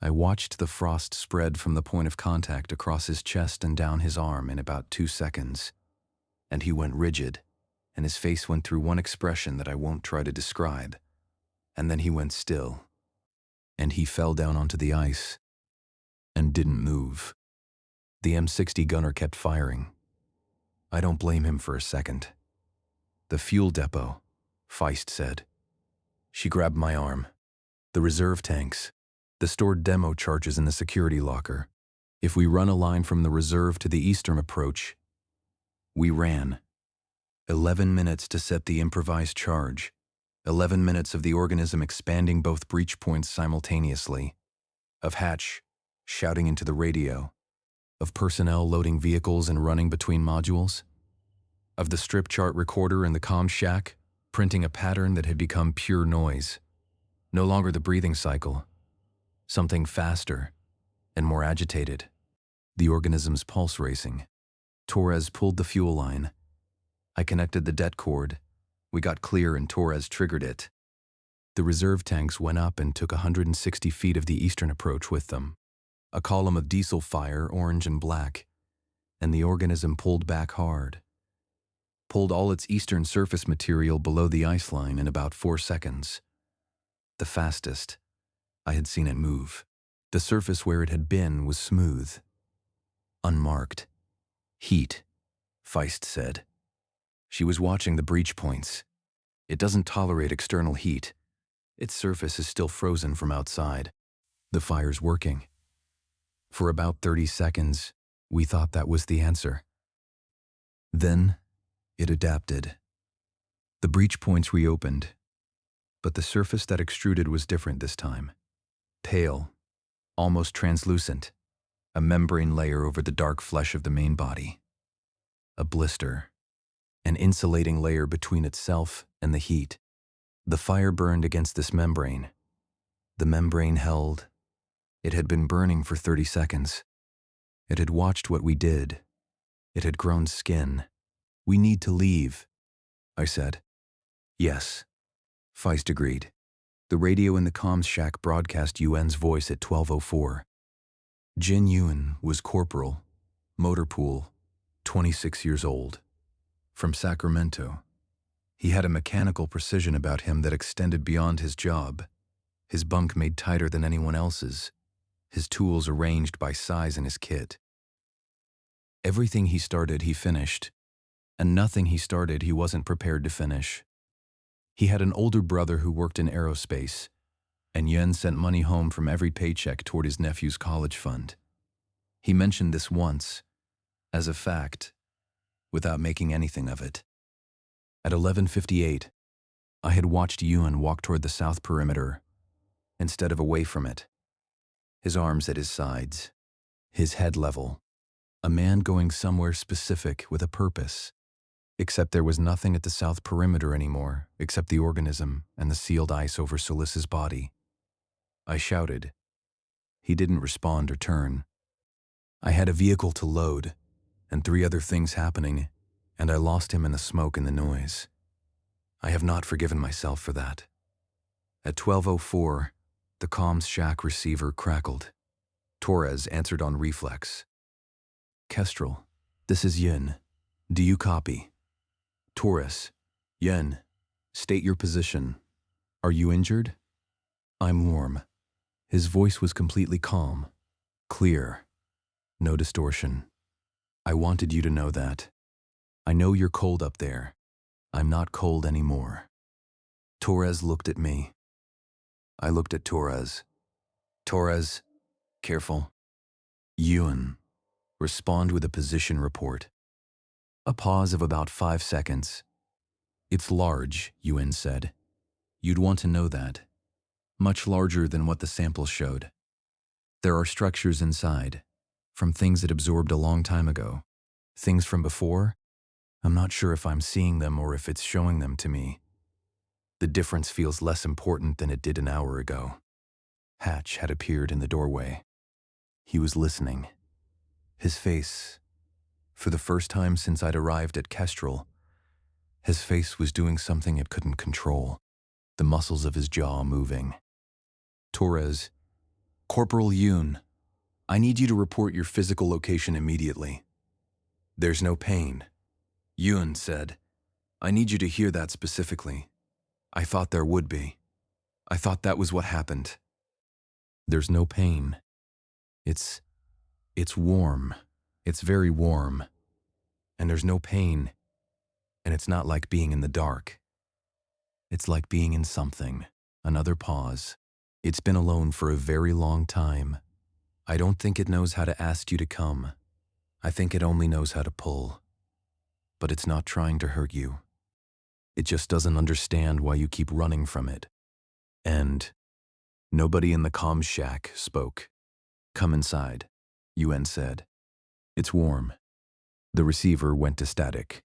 I watched the frost spread from the point of contact across his chest and down his arm in about 2 seconds, and he went rigid, and his face went through one expression that I won't try to describe, and then he went still, and he fell down onto the ice and didn't move. The M60 gunner kept firing. I don't blame him for a second. The fuel depot, Feist said. She grabbed my arm. The reserve tanks, the stored demo charges in the security locker. If we run a line from the reserve to the eastern approach, we ran. 11 minutes to set the improvised charge. 11 minutes of the organism expanding both breach points simultaneously. Of Hatch shouting into the radio. Of personnel loading vehicles and running between modules. Of the strip chart recorder in the comm shack, printing a pattern that had become pure noise. No longer the breathing cycle. Something faster and more agitated. The organism's pulse racing. Torres pulled the fuel line. I connected the det cord. We got clear and Torres triggered it. The reserve tanks went up and took 160 feet of the eastern approach with them. A column of diesel fire, orange and black, and the organism pulled back hard. Pulled all its eastern surface material below the ice line in about 4 seconds. The fastest I had seen it move. The surface where it had been was smooth, unmarked. Heat, Feist said. She was watching the breach points. It doesn't tolerate external heat. Its surface is still frozen from outside. The fire's working. For about 30 seconds, we thought that was the answer. Then, it adapted. The breach points reopened, but the surface that extruded was different this time. Pale, almost translucent, a membrane layer over the dark flesh of the main body. A blister, an insulating layer between itself and the heat. The fire burned against this membrane. The membrane held. It had been burning for 30 seconds. It had watched what we did. It had grown skin. We need to leave, I said. Yes, Feist agreed. The radio in the comms shack broadcast Yuen's voice at 12:04. Jin Yuen was corporal, motor pool, 26 years old. From Sacramento. He had a mechanical precision about him that extended beyond his job. His bunk made tighter than anyone else's. His tools arranged by size in his kit. Everything he started, he finished. And nothing he started, he wasn't prepared to finish. He had an older brother who worked in aerospace, and Yuen sent money home from every paycheck toward his nephew's college fund. He mentioned this once, as a fact, without making anything of it. At 11:58, I had watched Yuen walk toward the south perimeter, instead of away from it. His arms at his sides, his head level. A man going somewhere specific with a purpose. Except there was nothing at the south perimeter anymore, except the organism and the sealed ice over Solis's body. I shouted. He didn't respond or turn. I had a vehicle to load, and 3 other things happening, and I lost him in the smoke and the noise. I have not forgiven myself for that. At 12:04, the comms shack receiver crackled. Torres answered on reflex. Kestrel, this is Yin. Do you copy? Torres, Yin, state your position. Are you injured? I'm warm. His voice was completely calm, clear, no distortion. I wanted you to know that. I know you're cold up there. I'm not cold anymore. Torres looked at me. I looked at Torres. Torres, careful. Yuen, respond with a position report. A pause of about 5 seconds. It's large, Yuen said. You'd want to know that. Much larger than what the samples showed. There are structures inside, from things it absorbed a long time ago. Things from before, I'm not sure if I'm seeing them or if it's showing them to me. The difference feels less important than it did an hour ago. Hatch had appeared in the doorway. He was listening. His face, for the first time since I'd arrived at Kestrel, his face was doing something it couldn't control, the muscles of his jaw moving. Torres, Corporal Yuen, I need you to report your physical location immediately. There's no pain. Yuen said, I need you to hear that specifically. I thought there would be. I thought that was what happened. There's no pain. It's warm. It's very warm. And there's no pain. And it's not like being in the dark. It's like being in something. Another pause. It's been alone for a very long time. I don't think it knows how to ask you to come. I think it only knows how to pull. But it's not trying to hurt you. It just doesn't understand why you keep running from it. And nobody in the comm shack spoke. Come inside, Yuen said. It's warm. The receiver went to static.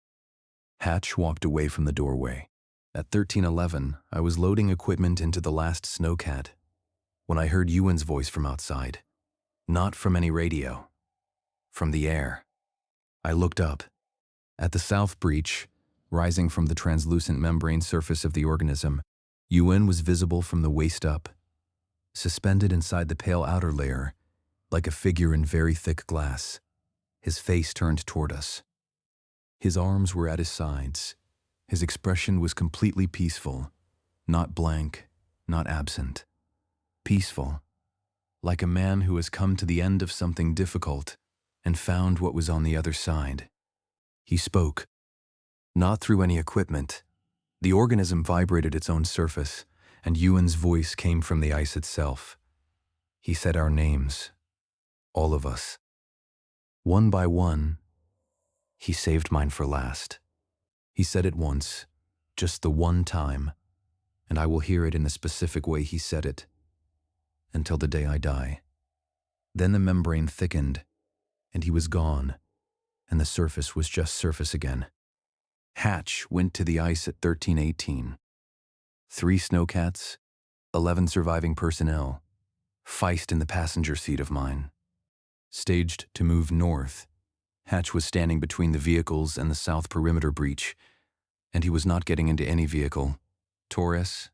Hatch walked away from the doorway. At 13:11, I was loading equipment into the last snowcat when I heard Yuen's voice from outside. Not from any radio. From the air. I looked up. At the south breach, rising from the translucent membrane surface of the organism, UN was visible from the waist up, suspended inside the pale outer layer, like a figure in very thick glass, his face turned toward us. His arms were at his sides. His expression was completely peaceful, not blank, not absent. Peaceful, like a man who has come to the end of something difficult and found what was on the other side. He spoke, not through any equipment. The organism vibrated its own surface, and Ewan's voice came from the ice itself. He said our names, all of us. One by one, he saved mine for last. He said it once, just the one time, and I will hear it in the specific way he said it, until the day I die. Then the membrane thickened, and he was gone, and the surface was just surface again. Hatch went to the ice at 1318. 3 snowcats, 11 surviving personnel, Feist in the passenger seat of mine. Staged to move north, Hatch was standing between the vehicles and the south perimeter breach, and he was not getting into any vehicle. Torres,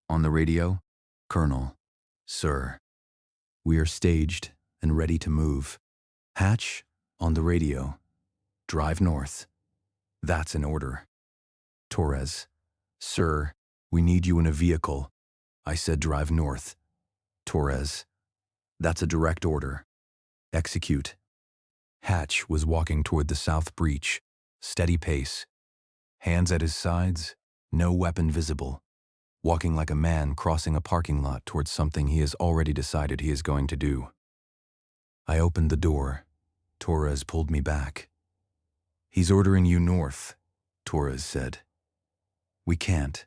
on the radio, Colonel, Sir, we are staged and ready to move. Hatch, on the radio, drive north. That's an order. Torres, Sir, we need you in a vehicle. I said drive north. Torres, that's a direct order. Execute. Hatch was walking toward the south breach, steady pace. Hands at his sides, no weapon visible. Walking like a man crossing a parking lot towards something he has already decided he is going to do. I opened the door. Torres pulled me back. He's ordering you north, Torres said. We can't.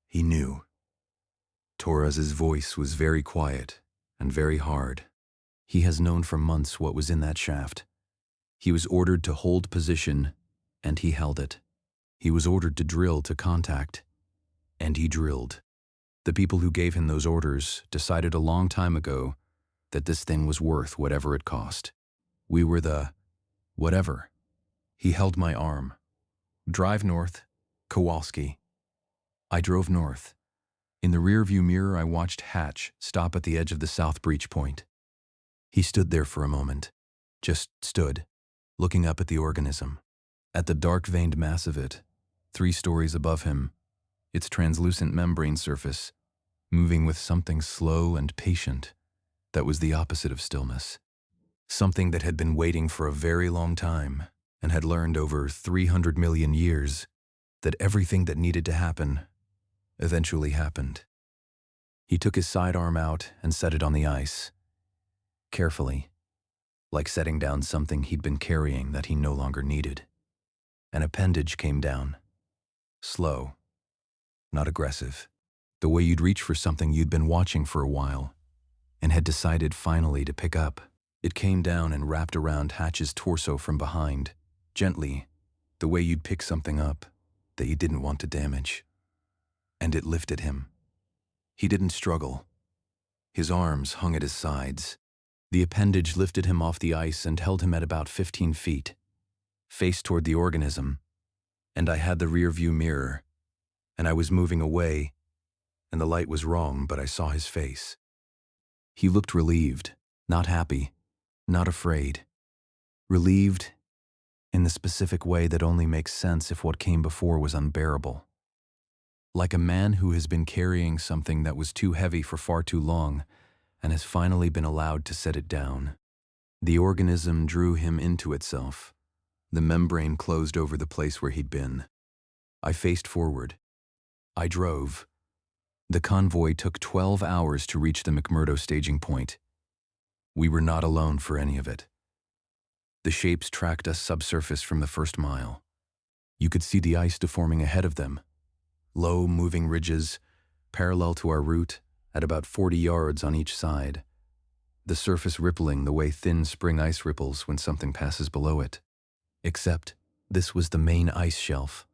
He knew. Torres's voice was very quiet and very hard. He has known for months what was in that shaft. He was ordered to hold position, and he held it. He was ordered to drill to contact, and he drilled. The people who gave him those orders decided a long time ago that this thing was worth whatever it cost. We were the whatever. He held my arm. Drive north, Kowalski. I drove north. In the rearview mirror, I watched Hatch stop at the edge of the south breach point. He stood there for a moment, just stood, looking up at the organism, at the dark-veined mass of it, 3 stories above him, its translucent membrane surface, moving with something slow and patient that was the opposite of stillness. Something that had been waiting for a very long time and had learned over 300 million years that everything that needed to happen eventually happened. He took his sidearm out and set it on the ice, carefully, like setting down something he'd been carrying that he no longer needed. An appendage came down, slow, not aggressive, the way you'd reach for something you'd been watching for a while and had decided finally to pick up. It came down and wrapped around Hatch's torso from behind, gently, the way you'd pick something up that you didn't want to damage. And it lifted him. He didn't struggle. His arms hung at his sides. The appendage lifted him off the ice and held him at about 15 feet, face toward the organism, and I had the rear-view mirror, and I was moving away, and the light was wrong, but I saw his face. He looked relieved, not happy, not afraid. Relieved in the specific way that only makes sense if what came before was unbearable. Like a man who has been carrying something that was too heavy for far too long and has finally been allowed to set it down. The organism drew him into itself. The membrane closed over the place where he'd been. I faced forward. I drove. The convoy took 12 hours to reach the McMurdo staging point. We were not alone for any of it. The shapes tracked us subsurface from the first mile. You could see the ice deforming ahead of them. Low, moving ridges, parallel to our route, at about 40 yards on each side. The surface rippling the way thin spring ice ripples when something passes below it. Except, this was the main ice shelf,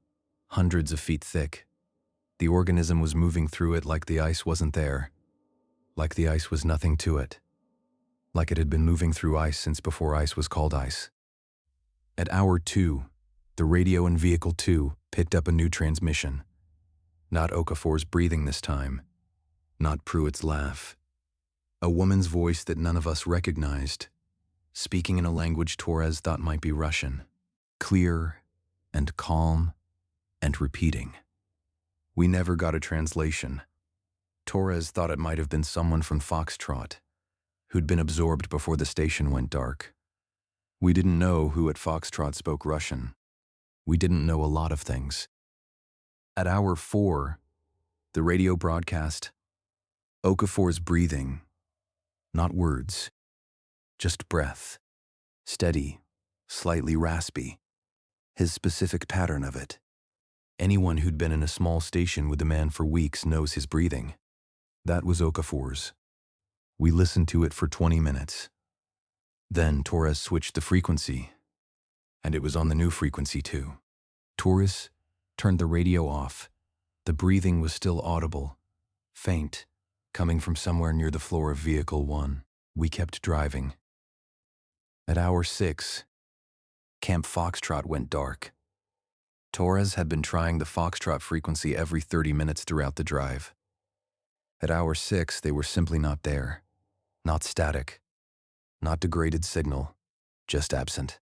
hundreds of feet thick. The organism was moving through it like the ice wasn't there, like the ice was nothing to it, like it had been moving through ice since before ice was called ice. At hour 2, the radio in Vehicle 2 picked up a new transmission. Not Okafor's breathing this time, not Pruitt's laugh. A woman's voice that none of us recognized, speaking in a language Torres thought might be Russian, clear and calm and repeating. We never got a translation. Torres thought it might have been someone from Foxtrot, who'd been absorbed before the station went dark. We didn't know who at Foxtrot spoke Russian. We didn't know a lot of things. At hour 4, the radio broadcast, Okafor's breathing, not words, just breath, steady, slightly raspy, his specific pattern of it. Anyone who'd been in a small station with the man for weeks knows his breathing. That was Okafor's. We listened to it for 20 minutes. Then Torres switched the frequency, and it was on the new frequency too. Torres turned the radio off. The breathing was still audible, faint, coming from somewhere near the floor of Vehicle 1. We kept driving. At hour 6, Camp Foxtrot went dark. Torres had been trying the Foxtrot frequency every 30 minutes throughout the drive. At hour 6, they were simply not there. Not static. Not degraded signal. Just absent.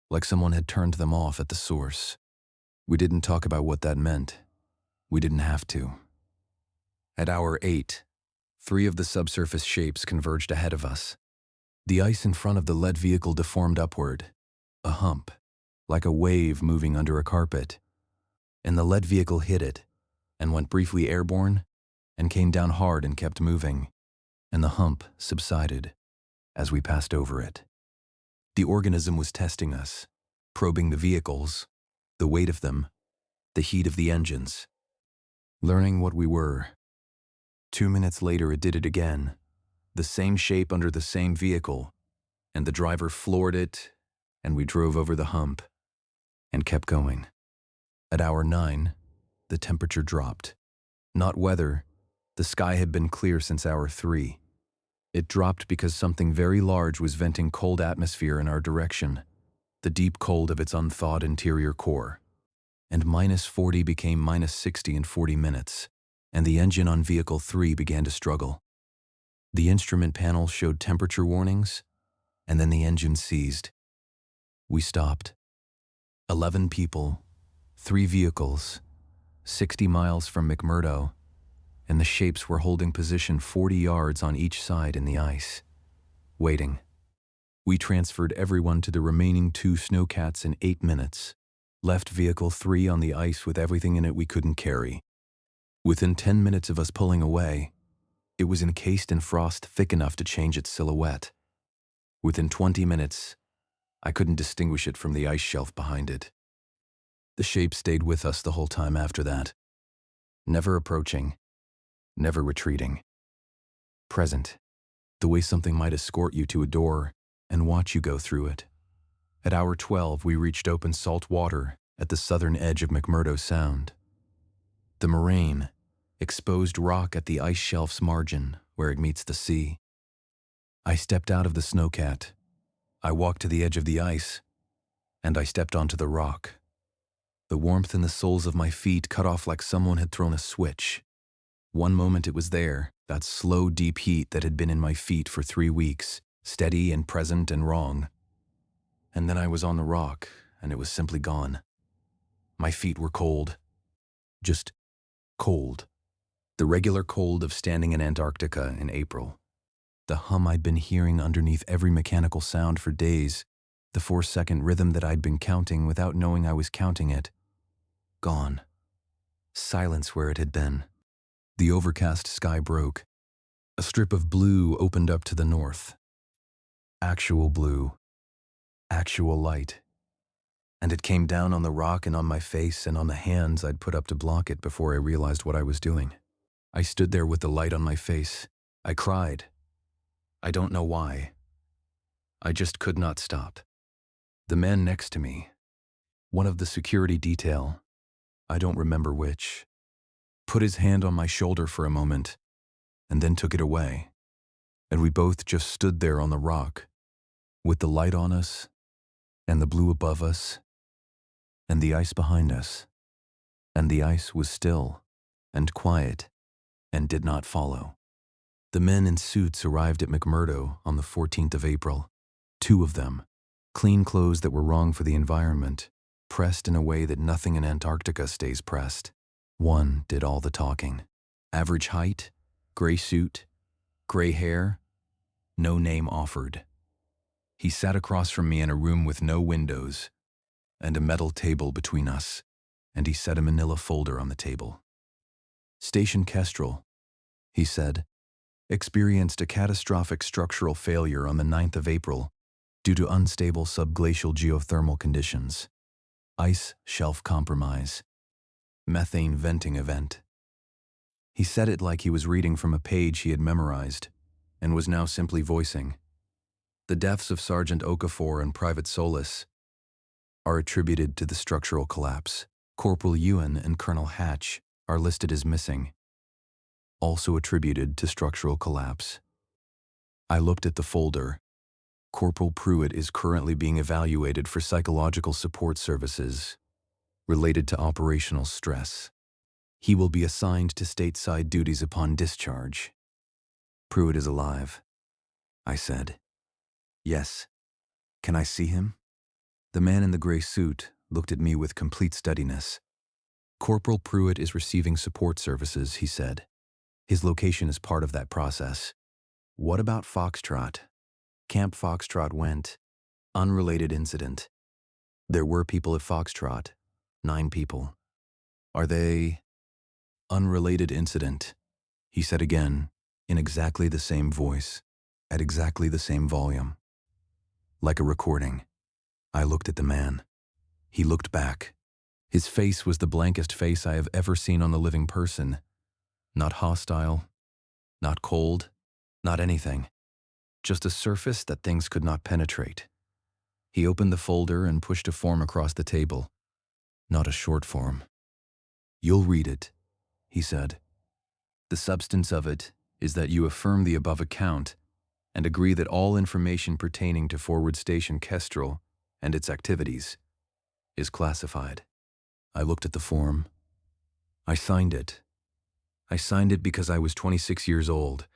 Like someone had turned them off at the source. We didn't talk about what that meant. We didn't have to. At hour 8, 3 of the subsurface shapes converged ahead of us. The ice in front of the lead vehicle deformed upward. A hump. Like a wave moving under a carpet. And the lead vehicle hit it, and went briefly airborne, and came down hard and kept moving, and the hump subsided as we passed over it. The organism was testing us, probing the vehicles, the weight of them, the heat of the engines, learning what we were. 2 minutes later it did it again, the same shape under the same vehicle, and the driver floored it, and we drove over the hump, and kept going. At hour 9, the temperature dropped. Not weather. The sky had been clear since hour 3. It dropped because something very large was venting cold atmosphere in our direction, the deep cold of its unthawed interior core. And -40 became -60 in 40 minutes, and the engine on Vehicle 3 began to struggle. The instrument panel showed temperature warnings, and then the engine seized. We stopped. 11 people, 3 vehicles, 60 miles from McMurdo, and the shapes were holding position 40 yards on each side in the ice, waiting. We transferred everyone to the remaining 2 snowcats in 8 minutes, left Vehicle 3 on the ice with everything in it we couldn't carry. Within 10 minutes of us pulling away, it was encased in frost thick enough to change its silhouette. Within 20 minutes, I couldn't distinguish it from the ice shelf behind it. The shape stayed with us the whole time after that. Never approaching, never retreating. Present, the way something might escort you to a door and watch you go through it. At hour 12, we reached open salt water at the southern edge of McMurdo Sound. The moraine, exposed rock at the ice shelf's margin where it meets the sea. I stepped out of the snowcat. I walked to the edge of the ice, and I stepped onto the rock. The warmth in the soles of my feet cut off like someone had thrown a switch. One moment it was there, that slow, deep heat that had been in my feet for 3 weeks, steady and present and wrong. And then I was on the rock, and it was simply gone. My feet were cold. Just cold. The regular cold of standing in Antarctica in April. The hum I'd been hearing underneath every mechanical sound for days, the 4-second rhythm that I'd been counting without knowing I was counting it. Gone. Silence where it had been. The overcast sky broke. A strip of blue opened up to the north. Actual blue. Actual light. And it came down on the rock and on my face and on the hands I'd put up to block it before I realized what I was doing. I stood there with the light on my face. I cried. I don't know why. I just could not stop. The man next to me, one of the security detail, I don't remember which, put his hand on my shoulder for a moment and then took it away. And we both just stood there on the rock, with the light on us, and the blue above us, and the ice behind us. And the ice was still. and quiet, and did not follow. The men in suits arrived at McMurdo on the 14th of April. 2 of them, clean clothes that were wrong for the environment, pressed in a way that nothing in Antarctica stays pressed. 1 did all the talking. Average height, gray suit, gray hair, no name offered. He sat across from me in a room with no windows and a metal table between us, and he set a manila folder on the table. Station Kestrel, he said, experienced a catastrophic structural failure on the 9th of April due to unstable subglacial geothermal conditions, ice shelf compromise, methane venting event. He said it like he was reading from a page he had memorized and was now simply voicing. The deaths of Sergeant Okafor and Private Solis are attributed to the structural collapse. Corporal Ewan and Colonel Hatch are listed as missing, also attributed to structural collapse. I looked at the folder. Corporal Pruitt is currently being evaluated for psychological support services related to operational stress. He will be assigned to stateside duties upon discharge. Pruitt is alive, I said. Yes. Can I see him? The man in the gray suit looked at me with complete steadiness. Corporal Pruitt is receiving support services, he said. His location is part of that process. What about Foxtrot? Camp Foxtrot went. Unrelated incident. There were people at Foxtrot. 9 people. Are they? Unrelated incident, he said again, in exactly the same voice, at exactly the same volume. Like a recording. I looked at the man. He looked back. His face was the blankest face I have ever seen on a living person. Not hostile, not cold, not anything. Just a surface that things could not penetrate. He opened the folder and pushed a form across the table. Not a short form. You'll read it, he said. The substance of it is that you affirm the above account and agree that all information pertaining to Forward Station Kestrel and its activities is classified. I looked at the form. I signed it. I signed it because I was 26 years old,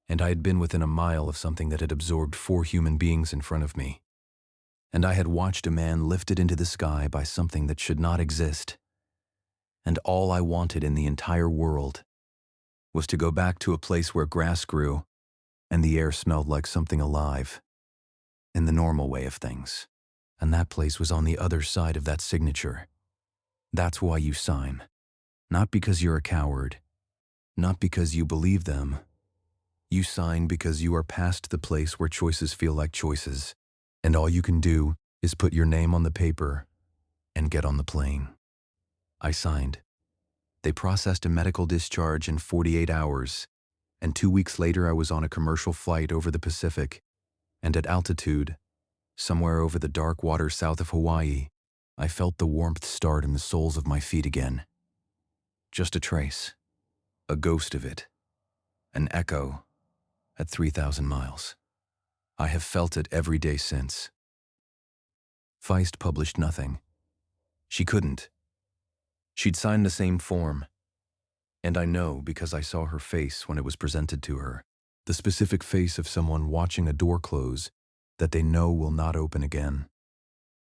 and I had been within a mile of something that had absorbed 4 human beings in front of me. And I had watched a man lifted into the sky by something that should not exist. And all I wanted in the entire world was to go back to a place where grass grew and the air smelled like something alive, in the normal way of things. And that place was on the other side of that signature. That's why you sign. Not because you're a coward. Not because you believe them. You sign because you are past the place where choices feel like choices, and all you can do is put your name on the paper and get on the plane. I signed. They processed a medical discharge in 48 hours, and 2 weeks later I was on a commercial flight over the Pacific, and at altitude, somewhere over the dark water south of Hawaii, I felt the warmth start in the soles of my feet again. Just a trace, a ghost of it, an echo at 3,000 miles. I have felt it every day since. Feist published nothing. She couldn't. She'd signed the same form. And I know because I saw her face when it was presented to her, the specific face of someone watching a door close that they know will not open again.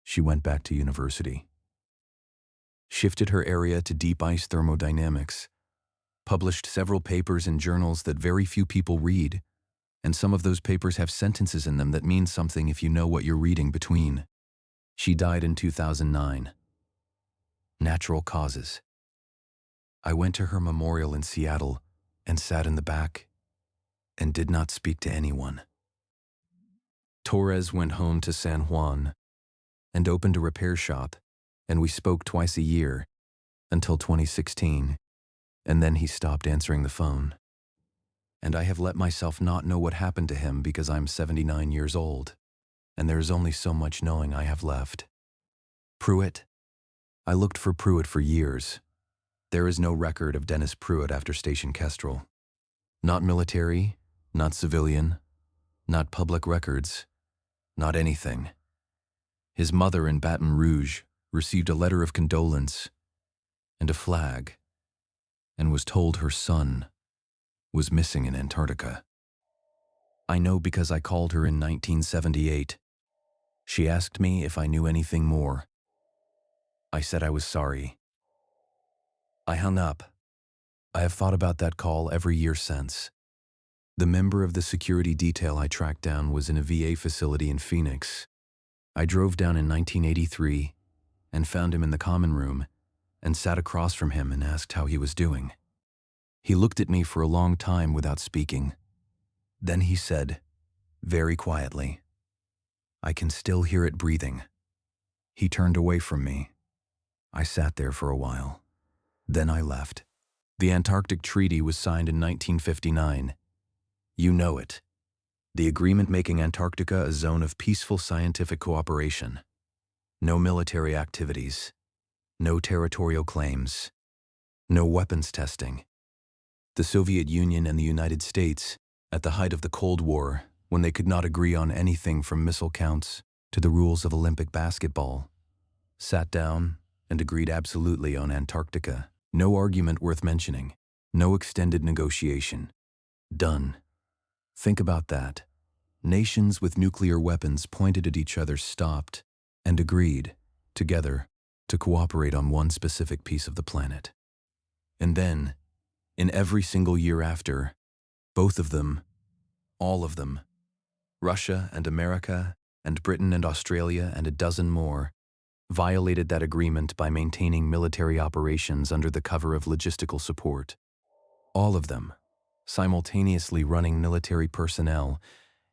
She went back to university. Shifted her area to deep ice thermodynamics. Published several papers in journals that very few people read, and some of those papers have sentences in them that mean something if you know what you're reading between. She died in 2009. Natural causes. I went to her memorial in Seattle and sat in the back and did not speak to anyone. Torres went home to San Juan and opened a repair shop, and we spoke twice a year until 2016, and then he stopped answering the phone. And I have let myself not know what happened to him because I'm 79 years old, and there is only so much knowing I have left. Pruitt? I looked for Pruitt for years. There is no record of Dennis Pruitt after Station Kestrel. Not military, not civilian, not public records, not anything. His mother in Baton Rouge received a letter of condolence and a flag. and was told her son was missing in Antarctica. I know because I called her in 1978. She asked me if I knew anything more. I said I was sorry. I hung up. I have thought about that call every year since. The member of the security detail I tracked down was in a VA facility in Phoenix. I drove down in 1983 and found him in the common room and sat across from him and asked how he was doing. He looked at me for a long time without speaking. Then he said, very quietly, "I can still hear it breathing." He turned away from me. I sat there for a while. Then I left. The Antarctic Treaty was signed in 1959. You know it. The agreement making Antarctica a zone of peaceful scientific cooperation. No military activities. No territorial claims. No weapons testing. The Soviet Union and the United States, at the height of the Cold War, when they could not agree on anything from missile counts to the rules of Olympic basketball, sat down and agreed absolutely on Antarctica. No argument worth mentioning. No extended negotiation. Done. Think about that. Nations with nuclear weapons pointed at each other stopped and agreed, together, to cooperate on one specific piece of the planet. And then, in every single year after, both of them, all of them, Russia and America and Britain and Australia and a dozen more, violated that agreement by maintaining military operations under the cover of logistical support. All of them, simultaneously running military personnel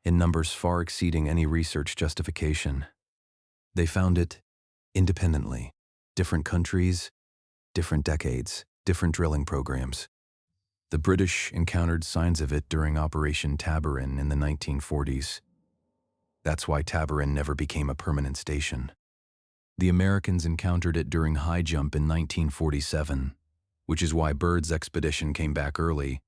in numbers far exceeding any research justification. They found it independently. Different countries, different decades, different drilling programs. The British encountered signs of it during Operation Tabarin in the 1940s. That's why Tabarin never became a permanent station. The Americans encountered it during High Jump in 1947, which is why Byrd's expedition came back early,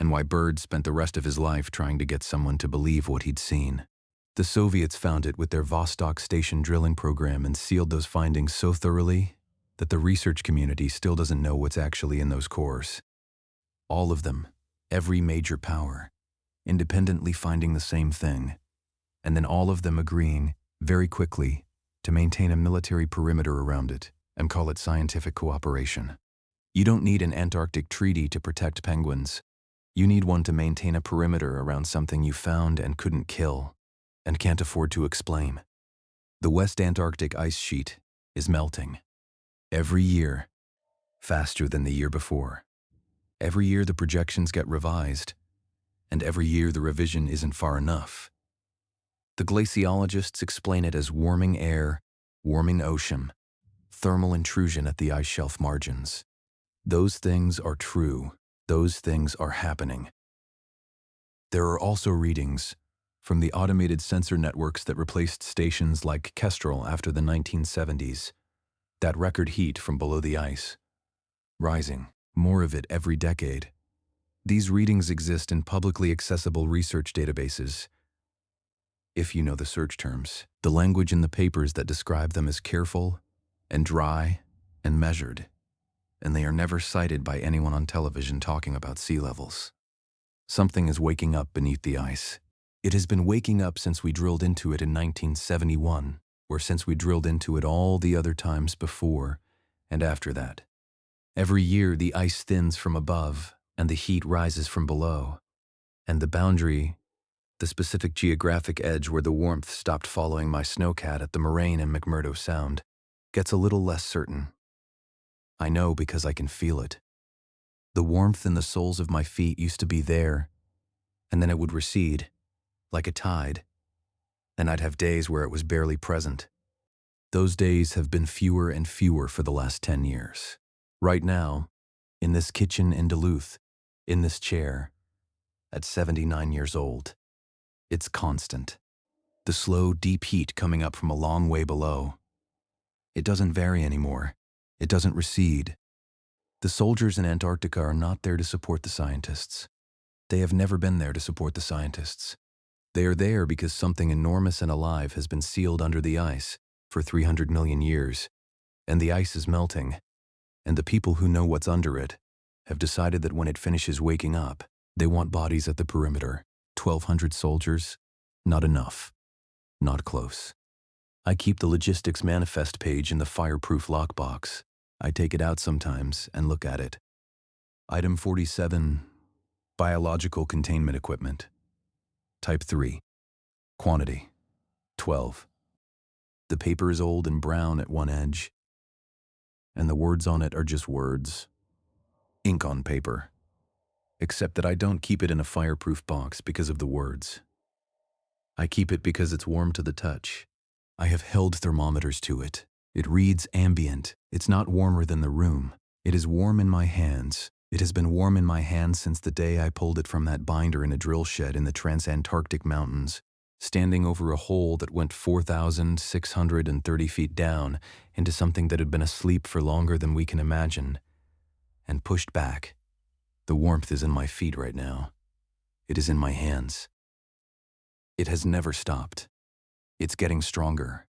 and why Byrd spent the rest of his life trying to get someone to believe what he'd seen. The Soviets found it with their Vostok station drilling program and sealed those findings so thoroughly that the research community still doesn't know what's actually in those cores. All of them, every major power, independently finding the same thing, and then all of them agreeing, very quickly, to maintain a military perimeter around it and call it scientific cooperation. You don't need an Antarctic treaty to protect penguins. You need one to maintain a perimeter around something you found and couldn't kill, and can't afford to explain. The West Antarctic ice sheet is melting. Every year, faster than the year before. Every year the projections get revised, and every year the revision isn't far enough. The glaciologists explain it as warming air, warming ocean, thermal intrusion at the ice shelf margins. Those things are true. Those things are happening. There are also readings from the automated sensor networks that replaced stations like Kestrel after the 1970s, that record heat from below the ice, rising, more of it every decade. These readings exist in publicly accessible research databases. If you know the search terms, the language in the papers that describe them is careful and dry and measured, and they are never cited by anyone on television talking about sea levels. Something is waking up beneath the ice. It has been waking up since we drilled into it in 1971, or since we drilled into it all the other times before and after that. Every year the ice thins from above and the heat rises from below, and the boundary, the specific geographic edge where the warmth stopped following my snowcat at the moraine in McMurdo Sound, gets a little less certain. I know because I can feel it. The warmth in the soles of my feet used to be there, and then it would recede, like a tide, and I'd have days where it was barely present. Those days have been fewer and fewer for the last 10 years. Right now, in this kitchen in Duluth, in this chair, at 79 years old, it's constant. The slow, deep heat coming up from a long way below. It doesn't vary anymore. It doesn't recede. The soldiers in Antarctica are not there to support the scientists. They have never been there to support the scientists. They are there because something enormous and alive has been sealed under the ice for 300 million years, and the ice is melting, and the people who know what's under it have decided that when it finishes waking up, they want bodies at the perimeter. 1,200 soldiers? Not enough. Not close. I keep the logistics manifest page in the fireproof lockbox. I take it out sometimes and look at it. Item 47, biological containment equipment. Type 3. Quantity, 12. The paper is old and brown at one edge, and the words on it are just words. Ink on paper. Except that I don't keep it in a fireproof box because of the words. I keep it because it's warm to the touch. I have held thermometers to it. It reads ambient. It's not warmer than the room. It is warm in my hands. It has been warm in my hands since the day I pulled it from that binder in a drill shed in the Antarctic mountains, standing over a hole that went 4,630 feet down into something that had been asleep for longer than we can imagine, and pushed back. The warmth is in my feet right now. It is in my hands. It has never stopped. It's getting stronger.